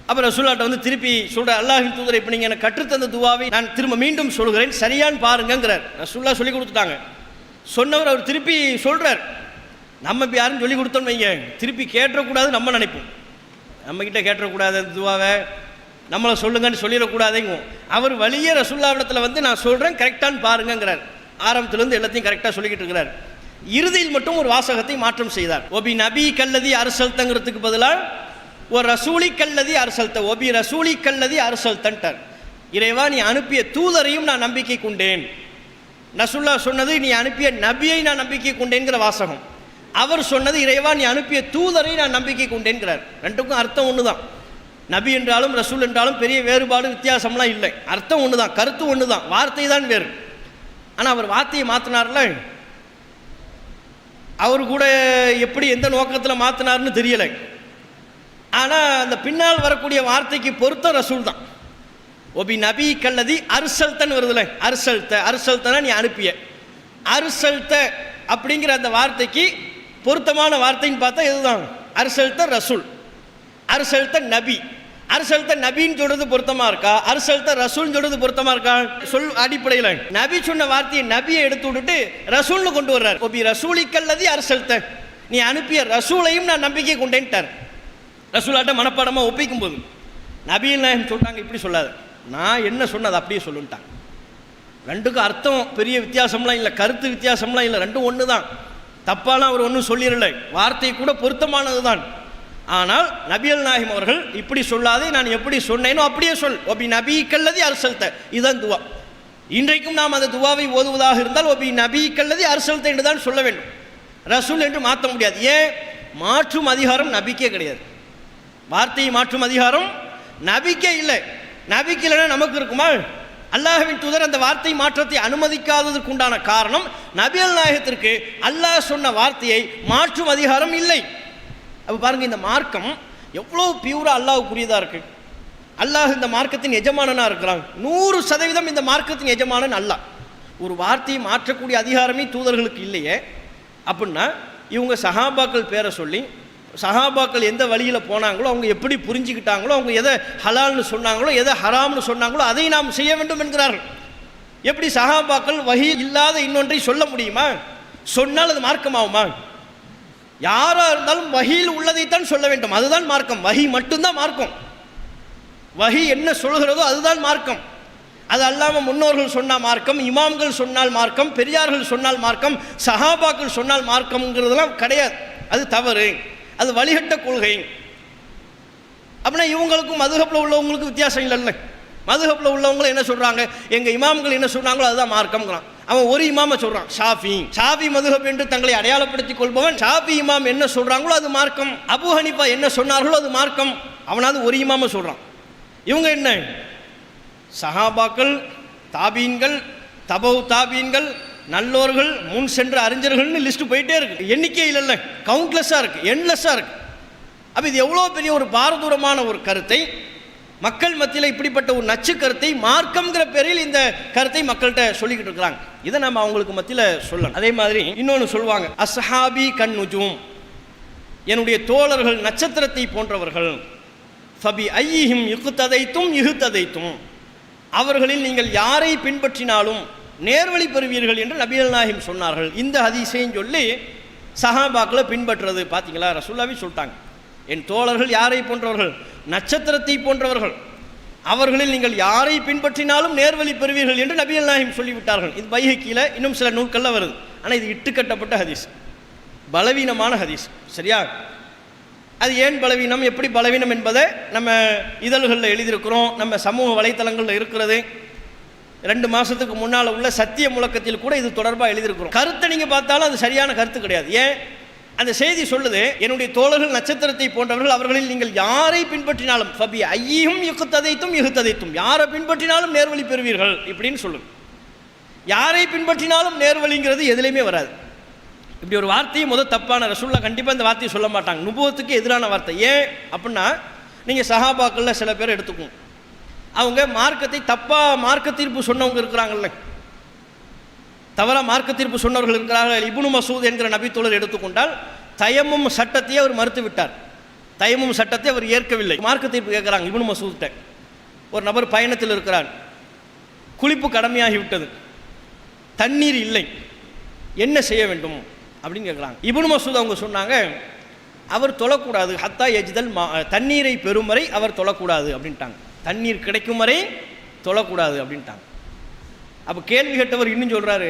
அப்போ ரசூலுல்லாஹ்ட்ட வந்து திருப்பி சொல்கிறார், அல்லாஹ்வின் தூதரை, இப்போ நீங்கள் எனக்கு கற்றுத்தந்த துவாவை நான் திரும்ப மீண்டும் சொல்கிறேன், சரியான்னு பாருங்கிறார். ரசூலுல்லாஹ் சொல்லி கொடுத்துட்டாங்க. சொன்னவர் அவர் திருப்பி சொல்கிறார். நம்ம இப்போ யாரும் சொல்லி கொடுத்தோன்னு வைங்க, திருப்பி கேட்டக்கூடாது நம்ம நினைப்போம். நம்மக்கிட்ட கேட்டக்கூடாது அந்த துவாவை, நம்மளை சொல்லுங்கன்னு சொல்லிடக்கூடாதுங்க. அவர் வழியே ரசூலுல்லாஹ்விடத்தில் வந்து நான் சொல்கிறேன் கரெக்டான்னு பாருங்கிறார். ஆரம்பத்துலேருந்து எல்லாத்தையும் கரெக்டாக சொல்லிக்கிட்டு இருக்கிறார். இறுதியில் மட்டும் ஒரு வாசகத்தை மாற்றம் செய்தார். ஒபி நபி கல்லதி அரசல்தங்கிறதுக்கு பதிலாக ஒரு ரசூலி கல்லதி அரசல்த, ஒபி ரசூலி கல்லதி அரசல்தன்ட்டார். இறைவா நீ அனுப்பிய தூதரையும் நான் நம்பிக்கை கொண்டேன். ரசூலுல்லாஹ் சொன்னது நீ அனுப்பிய நபியை நான் நம்பிக்கை கொண்டேன்கிற வாசகம். அவர் சொன்னது இறைவா நீ அனுப்பிய தூதரை நான் நம்பிக்கை கொண்டேன்கிறார். ரெண்டுக்கும் அர்த்தம் ஒன்று தான். நபி என்றாலும் ரசூல் என்றாலும் பெரிய வேறுபாடு வித்தியாசம்லாம் இல்லை. அர்த்தம் ஒன்று தான், கருத்து ஒன்று தான், வார்த்தை தான் வேறு. ஆனால் அவர் வார்த்தையை மாற்றினார்ல, அவர் கூட எப்படி எந்த நோக்கத்தில் மாற்றினார்னு தெரியலை. ஆனால் அந்த பின்னால் வரக்கூடிய வார்த்தைக்கு பொறுத்த ரசூல் தான். ஒபி நபி கல்லதி அர்சல்தன் வருதுல, அர்சல்தனா நீ அனுப்பிய, அர்சல்த அப்படிங்கிற அந்த வார்த்தைக்கு பொருத்தமான வார்த்தைன்னு பார்த்தா இதுதான். அர்சல்த ரசூல், அர்சல்த நபி. அர்சல்த நபின்னு சொல்றது பொருத்தமா இருக்கா, அர்சல்த ரசூல்னு சொல்றது பொருத்தமா இருக்கா? சொல் அடிப்படையில் நபி சொன்ன வார்த்தையை நபியை எடுத்து விட்டுட்டு ரசூல்னு கொண்டு வர்றார். ஒபி ரசூலி கல்லதி அர்சல்த, நீ அனுப்பிய ரசூலையும் நான் நம்பிக்கை கொண்டேன்ட்டார். ரசூலாட்ட மனப்பாடமாக ஒப்பிக்கும் போது நபிகள் நாயகம் சொல்லிட்டாங்க இப்படி சொல்லாது, நான் என்ன சொன்னது அப்படியே சொல்லுன்ட்டாங்க. ரெண்டுக்கும் அர்த்தம் பெரிய வித்தியாசம்லாம் இல்லை, கருத்து வித்தியாசம்லாம் இல்லை, ரெண்டும் ஒன்று தான். தப்பாலாம் அவர் ஒன்றும் சொல்லிடலை, வார்த்தை கூட பொருத்தமானது தான். ஆனால் நபிகள் நாயகம் அவர்கள் இப்படி சொல்லாதே, நான் எப்படி சொன்னேனோ அப்படியே சொல். ஒபி நபி கல்லதி அரசல்த, இதுதான் துவா. இன்றைக்கும் நாம் அந்த துவாவை ஓதுவதாக இருந்தால் ஒபி நபி கல்லதி அரசல்த என்று தான் சொல்ல வேண்டும், ரசூல் என்று மாற்ற முடியாது. ஏன்? மாற்றும் அதிகாரம் நபிக்கே கிடையாது. வார்த்தையை மாற்றும் அதிகாரம் நபிக்கே இல்லை. நபிக்கு இல்லைன்னா நமக்கு இருக்குமா? அல்லாஹ்வின் தூதர் அந்த வார்த்தை மாற்றத்தை அனுமதிக்காததற்கு உண்டான காரணம் நபிகள் நாயகத்திற்கு அல்லாஹ் சொன்ன வார்த்தையை மாற்றும் அதிகாரம் இல்லை. அப்போ பாருங்க, இந்த மார்க்கம் எவ்வளோ பியூரா அல்லாஹ்வுக்குரியதாக இருக்கு. அல்லாஹ் இந்த மார்க்கத்தின் எஜமானனாக இருக்கிறான். 100% இந்த மார்க்கத்தின் எஜமானன் அல்லாஹ். ஒரு வார்த்தையை மாற்றக்கூடிய அதிகாரமே தூதர்களுக்கு இல்லையே. அப்படின்னா இவங்க சஹாபாக்கள் பேரை சொல்லி, சஹாபாக்கள் எந்த வழியில் போனாங்களோ, அவங்க எப்படி புரிஞ்சுக்கிட்டாங்களோ, அவங்க எதை ஹலால்னு சொன்னாங்களோ, எதை ஹராம்னு சொன்னாங்களோ அதை நாம் செய்ய வேண்டும் என்கிறார்கள். எப்படி சஹாபாக்கள் வஹி இல்லாத இன்னொன்றை சொல்ல முடியுமா? சொன்னால் அது மார்க்கமாகுமா? யாராக இருந்தாலும் வஹியில் உள்ளதைத்தான் சொல்ல வேண்டும், அதுதான் மார்க்கம். வஹி மட்டும்தான் மார்க்கம். வஹி என்ன சொல்கிறதோ அதுதான் மார்க்கம். அது அல்லாமல் முன்னோர்கள் சொன்னால் மார்க்கம், இமாம்கள் சொன்னால் மார்க்கம், பெரியார்கள் சொன்னால் மார்க்கம், சஹாபாக்கள் சொன்னால் மார்க்கம்ங்கிறதுலாம் கிடையாது. அது தவறு, அது வழிகட்ட கொள்கை. அப்படின்னா இவங்களுக்கும் மதுஹப்ல உள்ளவங்களுக்கும் வித்தியாசம் இல்லைல்ல. மதுஹப்ல உள்ளவங்களும் என்ன சொல்கிறாங்க, எங்கள் இமாம்கள் என்ன சொன்னாங்களோ அதுதான் மார்க்கம்ங்கிறான். அவன் ஒரு இமாமை சொல்கிறான் ஷாஃபி மதுஹப் என்று தங்களை அடையாளப்படுத்திக் கொள்பவன் ஷாஃபி இமாம் என்ன சொல்கிறாங்களோ அது மார்க்கம், அபு ஹனீஃபா என்ன சொன்னார்களோ அது மார்க்கம். அவனாவது ஒரு இமாமை சொல்கிறான். இவங்க என்ன, சஹாபாக்கள், தாபீன்கள், தபவு தாபீன்கள், நல்லோர்கள், முன் சென்ற அறிஞர்கள்னு லிஸ்ட்டு போயிட்டே இருக்கு. எண்ணிக்கை இல்லைல்ல, கவுண்ட்லெஸ்ஸாக இருக்குது, எண்ட்லெஸ்ஸாக இருக்குது. அப்போ இது எவ்வளோ பெரிய ஒரு பாரதூரமான ஒரு கருத்தை, மக்கள் மத்தியில் இப்படிப்பட்ட ஒரு நச்சு கருத்தை மார்க்கம்ங்கிற பேரில் இந்த கருத்தை மக்கள்கிட்ட சொல்லிக்கிட்டு இருக்கிறாங்க. இதை நம்ம அவங்களுக்கு மத்தியில் சொல்லணும். அதே மாதிரி இன்னொன்று சொல்லுவாங்க, அஸ்ஹாபி கன் நுஜூம், என்னுடைய தோழர்கள் நட்சத்திரத்தை போன்றவர்கள், ஃபபி ஐயிஹிம் இஹ்ததைத்தும், அவர்களில் நீங்கள் யாரை பின்பற்றினாலும் நேர்வழி பெறுவீர்கள் என்று நபிகள் நாயகம் சொன்னார்கள். இந்த ஹதீஸையும் சொல்லி சஹாபாக்களை பின்பற்றுறது பார்த்தீங்களா, ரசூலுல்லாஹி சொல்லிட்டாங்க, என் தோழர்கள் யாரை போன்றவர்கள், நட்சத்திரத்தை போன்றவர்கள், அவர்களில் நீங்கள் யாரை பின்பற்றினாலும் நேர்வழி பெறுவீர்கள் என்று நபிகள் நாயகம் சொல்லிவிட்டார்கள். இது பைஹக்கியில் இன்னும் சில நூல்களில் வருது. ஆனால் இது இட்டுக்கட்டப்பட்ட ஹதீஸ், பலவீனமான ஹதீஸ். சரியா? அது ஏன் பலவீனம், எப்படி பலவீனம் என்பதை நம்ம இதழ்களில் எழுதியிருக்கிறோம், நம்ம சமூக வலைத்தளங்களில் இருக்கிறது. 2 மாதத்துக்கு முன்னால் உள்ள சத்திய முழக்கத்தில் கூட இது தொடர்பாக எழுதியிருக்கிறோம். கருத்தை நீங்கள் பார்த்தாலும் அது சரியான கருத்து கிடையாது. ஏன்? அந்த செய்தி சொல்லுது, என்னுடைய தோழர்கள் நட்சத்திரத்தை போன்றவர்கள், அவர்களில் நீங்கள் யாரை பின்பற்றினாலும் ஃபபி ஐயிஹும் இஹ்ததைத்தும், யாரை பின்பற்றினாலும் நேர்வழி பெறுவீர்கள் இப்படின்னு சொல்லுங்க. யாரை பின்பற்றினாலும் நேர்வழிங்கிறது எதுலையுமே வராது. இப்படி ஒரு வார்த்தையை தப்பான ரசூலுல்லாஹ் கண்டிப்பாக இந்த வார்த்தையை சொல்ல மாட்டாங்க. நுபுவத்துக்கு எதிரான வார்த்தை. ஏன் அப்படின்னா, நீங்கள் சஹாபாக்களில் சில பேர் எடுத்துக்கும், அவங்க மார்க்கத்தை தப்பாக மார்க்க தீர்ப்பு சொன்னவங்க இருக்கிறாங்கல்ல, தவறாக மார்க்க தீர்ப்பு சொன்னவர்கள் இருக்கிறார்கள். இப்னு மசூத் என்கிற நபித்தோழர் எடுத்துக்கொண்டால் தயமும் சட்டத்தையே அவர் மறுத்து விட்டார். தயமும் சட்டத்தை அவர் ஏற்கவில்லை. மார்க்க தீர்ப்பு கேட்குறாங்க இப்னு மசூத்கிட்ட. ஒரு நபர் பயணத்தில் இருக்கிறார், குளிப்பு கடமையாகிவிட்டது, தண்ணீர் இல்லை, என்ன செய்ய வேண்டும் அப்படின்னு கேட்குறாங்க. இப்னு மசூத் அவங்க சொன்னாங்க, அவர் தொழக்கூடாது, ஹத்தா எஜ்தல் தண்ணீரை பெறும் வரை அவர் தொழக்கூடாது அப்படின்ட்டாங்க. தண்ணீர் கிடைக்கும் வரை தொழக்கூடாது அப்படின்ட்டாங்க. அப்போ கேள்வி கேட்டவர் இன்னும் சொல்கிறாரு,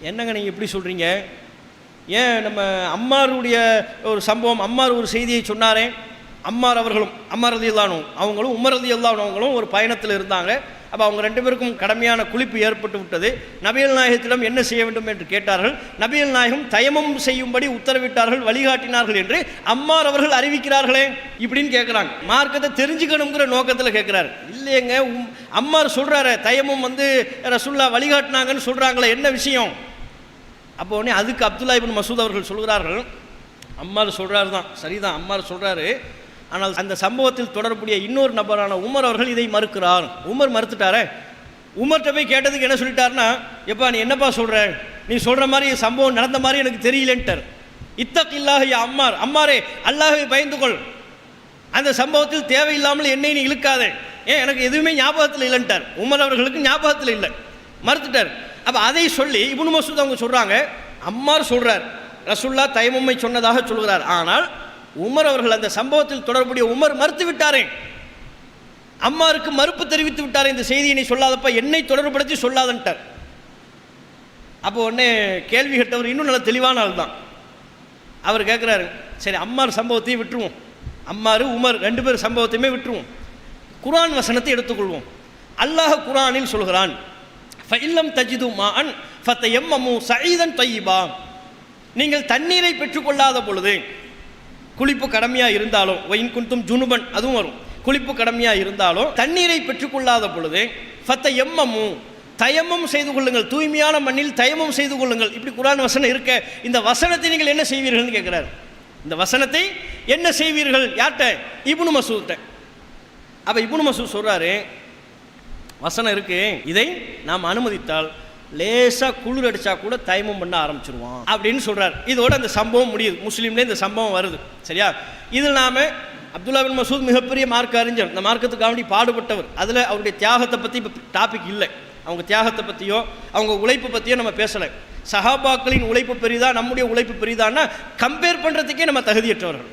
என்னங்க நீங்கள் எப்படி சொல்கிறீங்க, ஏன் நம்ம அம்மாருடைய ஒரு சம்பவம், அம்மார் ஒரு செய்தியை சொன்னாரே, அம்மார் அவர்களும் அம்மார் ரலியல்லாஹு அவங்களும் உமர் ரலியல்லாஹு அவங்களும் ஒரு பயணத்தில் இருந்தாங்க. அப்போ அவங்க ரெண்டு பேருக்கும் கடுமையான குளிப்பு ஏற்பட்டு விட்டது. நபிகள் நாயகத்திடம் என்ன செய்ய வேண்டும் என்று கேட்டார்கள். நபிகள் நாயகம் தயமம் செய்யும்படி உத்தரவிட்டார்கள், வழிகாட்டினார்கள் என்று அம்மார் அவர்கள் அறிவிக்கிறார்களே இப்படின்னு கேட்குறாங்க. மார்க்கத்தை தெரிஞ்சுக்கணுங்கிற நோக்கத்தில் கேட்குறாரு. இல்லையங்க, அம்மார் சொல்கிறாரு தயமம் ரசூலுல்லாஹ் வழிகாட்டினாங்கன்னு சொல்கிறாங்களே, என்ன விஷயம்? அப்போ உடனே அதுக்கு அப்துல்லா இப்னு மசூத் அவர்கள் சொல்கிறார்கள், அம்மார் சொல்கிறாரு தான், சரிதான் அம்மார் சொல்கிறாரு, ஆனால் அந்த சம்பவத்தில் தொடர்புடைய இன்னொரு நபரான உமர் அவர்கள் இதை மறுக்கிறார். உமர் மறுத்துட்டாரே. உமர்கிட்ட போய் கேட்டதுக்கு என்ன சொல்லிட்டாருன்னா, எப்பா நீ என்னப்பா சொல்கிற, நீ சொல்கிற மாதிரி சம்பவம் நடந்த மாதிரி எனக்கு தெரியலன்ட்டார். இத்தகில்லாஹ் யா அம்மார், அம்மாரே அல்லாஹ்வை பயந்து கொள், அந்த சம்பவத்தில் தேவையில்லாமல் என்னை நீ இழுக்காதே, ஏன் எனக்கு எதுவுமே ஞாபகத்தில் இல்லைன்ட்டார். உமர் அவர்களுக்கு ஞாபகத்தில் இல்லை, மறுத்துட்டார். அப்போ அதை சொல்லி இப்னு மசூத் அவங்க சொல்கிறாங்க, அம்மார் சொல்கிறார் ரசூலுல்லாஹ் தயமும்மை சொன்னதாக சொல்கிறார், ஆனால் உமர் அவர்கள் அந்த சம்பவத்தில் தொடர்புடைய உமர் மறுத்து விட்டாரே, அம்மாருக்கு மறுப்பு தெரிவித்து விட்டாரே, இந்த செய்தியை நீ சொல்லாதப்பா, என்னை தொடர்புபடுத்தி சொல்லாதன்ட்டார். அப்போ உடனே கேள்வி கேட்டவர் இன்னும் நல்ல தெளிவான ஆள் தான். அவர் கேட்குறாரு, சரி அம்மார் சம்பவத்தையும் விட்டுருவோம், அம்மார் உமர் ரெண்டு பேர் சம்பவத்தையுமே விட்டுருவோம், குர்ஆன் வசனத்தை எடுத்துக்கொள்வோம். அல்லாஹ் குர்ஆனில் சொல்கிறான், ஃபஇல்லம் தஜிது மாஅன் ஃபதயம்மமு ஸஈதன் தய்யிபா, நீங்கள் தண்ணீரை பெற்றுக்கொள்ளாத பொழுது, குளிப்பு கடமையாக இருந்தாலும், ஒயின் குந்தும் ஜுனுபன் அதுவும் வரும், குளிப்பு கடமையாக இருந்தாலும் தண்ணீரை பெற்றுக்கொள்ளாத பொழுது ஃபதயம்மமு தயமம் செய்து கொள்ளுங்கள், தூய்மையான மண்ணில் தயமம் செய்து கொள்ளுங்கள். இப்படி குர்ஆன் வசனம் இருக்க, இந்த வசனத்தை நீங்கள் என்ன செய்வீர்கள்னு கேட்குறாரு. இந்த வசனத்தை என்ன செய்வீர்கள் யார்கிட்ட? இப்னு மசூத்கிட்ட. அப்போ இப்னு மசூத் சொல்கிறாரு, வசனம் இருக்கு, இதை நாம் அனுமதித்தால் லேசாக குளிர் அடித்தா கூட தயமம் பண்ண ஆரம்பிச்சிருவான் அப்படின்னு சொல்கிறார். இதோட அந்த சம்பவம் முடியுது. முஸ்லீம்லேயே இந்த சம்பவம் வருது. சரியா? இதில் நாம் அப்துல்லா பின் மசூத் மிகப்பெரிய மார்க்க அறிஞர், இந்த மார்க்கத்துக்காக வேண்டி பாடுபட்டவர். அதில் அவருடைய தியாகத்தை பற்றி இப்போ டாபிக் இல்லை. அவங்க தியாகத்தை பற்றியோ அவங்க உழைப்பு பற்றியோ நம்ம பேசலை. சஹாபாக்களின் உழைப்பு பெரிதா நம்முடைய உழைப்பு பெரிதான்னா கம்பேர் பண்ணுறதுக்கே நம்ம தகுதியற்றவர்கள்,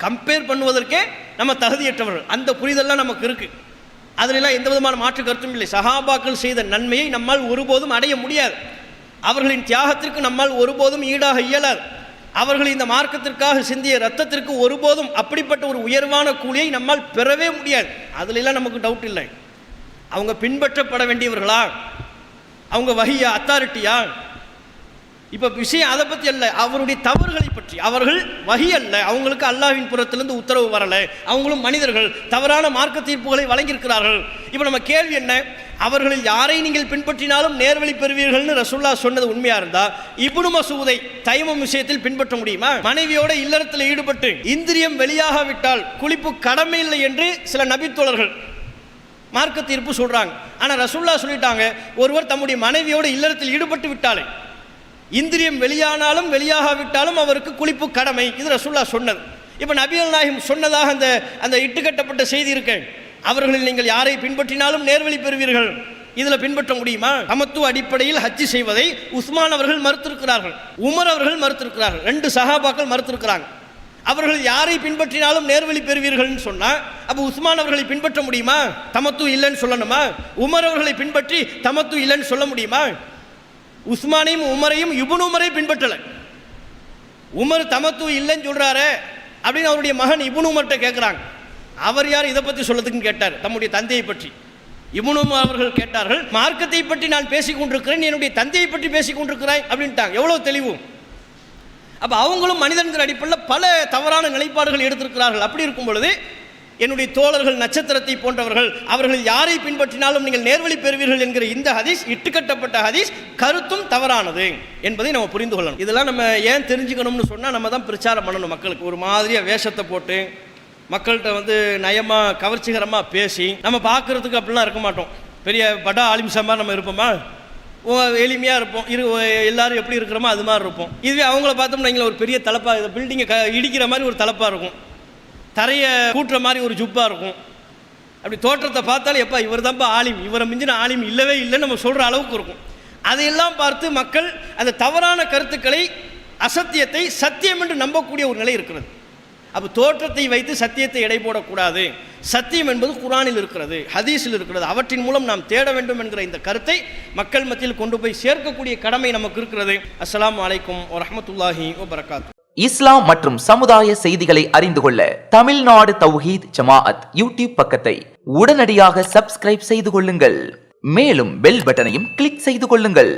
கம்பேர் பண்ணுவதற்கே நம்ம தகுதியற்றவர்கள். அந்த புரிதல்லாம் நமக்கு இருக்குது. அதிலெல்லாம் எந்த விதமான மாற்று கருத்தும் இல்லை. சஹாபாக்கள் செய்த நன்மையை நம்மால் ஒருபோதும் அடைய முடியாது. அவர்களின் தியாகத்திற்கு நம்மால் ஒருபோதும் ஈடாக இயலாது. அவர்கள் இந்த மார்க்கத்திற்காக சிந்திய ரத்தத்திற்கு ஒருபோதும் அப்படிப்பட்ட ஒரு உயர்வான கூலியை நம்மால் பெறவே முடியாது. அதிலெல்லாம் நமக்கு டவுட் இல்லை. அவங்க பின்பற்றப்பட வேண்டியவர்களா, அவங்க வஹியா, அத்தாரிட்டியா? இப்போ விஷயம் அதை பற்றி அல்ல, அவருடைய தவறுகளை பற்றி. அவர்கள் வஹி அல்ல, அவங்களுக்கு அல்லாஹ்வின் புறத்திலிருந்து உத்தரவு வரலை, அவங்களும் மனிதர்கள், தவறான மார்க்க தீர்ப்புகளை வழங்கியிருக்கிறார்கள். இப்போ நம்ம கேள்வி என்ன, அவர்களில் யாரை நீங்கள் பின்பற்றினாலும் நேர்வழி பெறுவீர்கள்னு ரசூலுல்லாஹ் சொன்னது உண்மையாக இருந்தால் இப்னு மசூதை தயமம் விஷயத்தில் பின்பற்ற முடியுமா? மனைவியோட இல்லறத்தில் ஈடுபட்டு இந்திரியம் வெளியாகாவிட்டால் குளிப்பு கடமை இல்லை என்று சில நபித்தோழர்கள் மார்க்க தீர்ப்பு சொல்கிறாங்க. ஆனால் ரசூலுல்லாஹ் சொல்லிட்டாங்க, ஒருவர் தம்முடைய மனைவியோட இல்லறத்தில் ஈடுபட்டு விட்டாலே இந்திரியம் வெளியானாலும் வெளியாகாவிட்டாலும் அவருக்கு குளிப்பு கடமை. இது ரசூலுல்லாஹ் சொன்னது. இப்போ நபிகள் நாயகம் சொன்னதாக அந்த இட்டுக்கட்டப்பட்ட செய்தி இருக்கு, அவர்களில் நீங்கள் யாரை பின்பற்றினாலும் நேர்வழி பெறுவீர்கள், இதில் பின்பற்ற முடியுமா? சமத்துவ அடிப்படையில் ஹஜ்ஜி செய்வதை உஸ்மான் அவர்கள் மறுத்திருக்கிறார்கள், உமர் அவர்கள் மறுத்திருக்கிறார்கள், 2 சஹாபாக்கள் மறுத்திருக்கிறாங்க. அவர்கள் யாரை பின்பற்றினாலும் நேர்வழி பெறுவீர்கள்னு சொன்னால் அப்போ உஸ்மான் அவர்களை பின்பற்ற முடியுமா? தமத்து இல்லைன்னு சொல்லணுமா? உமர் அவர்களை பின்பற்றி தமத்து இல்லைன்னு சொல்ல முடியுமா? உஸ்மானையும் உமரையும் இப்னு உமரை பின்பற்றலை. உமர் தமத்து இல்லைன்னு சொல்கிறாரு அப்படின்னு அவருடைய மகன் இப்னு உமர்கிட்ட கேட்குறாங்க. அவர் யார் இதை பற்றி சொல்லதுக்குன்னு கேட்டார், தம்முடைய தந்தையை பற்றி. இப்னு உமர் அவர்கள் கேட்டார்கள், மார்க்கத்தை பற்றி நான் பேசிக் கொண்டிருக்கிறேன், என்னுடைய தந்தையை பற்றி பேசிக் கொண்டிருக்கிறாய் அப்படின்ட்டாங்க. எவ்வளோ தெளிவு! அப்போ அவங்களும் மனிதன்கிற அடிப்படையில் பல தவறான நிலைப்பாடுகள் எடுத்திருக்கிறார்கள். அப்படி இருக்கும் பொழுது என்னுடைய தோழர்கள் நட்சத்திரத்தை போன்றவர்கள், அவர்கள் யாரை பின்பற்றினாலும் நீங்கள் நேர்வழி பெறுவீர்கள் என்கிற இந்த ஹதீஸ், இட்டுக்கட்டப்பட்ட ஹதீஸ், கருத்தும் தவறானது என்பதை நம்ம புரிந்து கொள்ளணும். இதெல்லாம் நம்ம ஏன் தெரிஞ்சுக்கணும்னு சொன்னால், நம்ம தான் பிரச்சாரம் பண்ணணும். மக்களுக்கு ஒரு மாதிரியாக வேஷத்தை போட்டு மக்கள்கிட்ட நயமாக கவர்ச்சிகரமாக பேசி நம்ம பார்க்குறதுக்கு அப்படிலாம் இருக்க மாட்டோம். பெரிய படா ஆலிம்சமாக நம்ம இருப்போமா? எளிமையாக இருப்போம். எல்லாரும் எப்படி இருக்கிறோமோ அது மாதிரி இருப்போம். இதுவே அவங்கள பார்த்தோம்னா எங்களை ஒரு பெரிய தலப்பாக, பில்டிங்கை இடிக்கிற மாதிரி ஒரு தலப்பாக இருக்கும், தரையை கூட்டுற மாதிரி ஒரு ஜுப்பாக இருக்கும். அப்படி தோற்றத்தை பார்த்தாலும் எப்பா இவர் தான்ப்பா ஆலிம், இவரை மிஞ்சின ஆலிம் இல்லவே இல்லைன்னு நம்ம சொல்கிற அளவுக்கு இருக்கும். அதையெல்லாம் பார்த்து மக்கள் அந்த தவறான கருத்துக்களை, அசத்தியத்தை சத்தியம் என்று நம்பக்கூடிய ஒரு நிலை இருக்கிறது. அப்போ தோற்றத்தை வைத்து சத்தியத்தை எடை போடக்கூடாது. சத்தியம் என்பது குர்ஆனில் இருக்கிறது, ஹதீஸில் இருக்கிறது, அவற்றின் மூலம் நாம் தேட வேண்டும் என்கிற இந்த கருத்தை மக்கள் மத்தியில் கொண்டு போய் சேர்க்கக்கூடிய கடமை நமக்கு இருக்கிறது. அஸ்ஸலாமு அலைக்கும் வரஹ்மத்துல்லாஹி வபரகாத்துஹு. இஸ்லாம் மற்றும் சமுதாய செய்திகளை அறிந்து கொள்ள தமிழ்நாடு தௌஹீத் ஜமாஅத் யூடியூப் பக்கத்தை உடனடியாக சப்ஸ்கிரைப் செய்து கொள்ளுங்கள். மேலும் பெல் பட்டனையும் கிளிக் செய்து கொள்ளுங்கள்.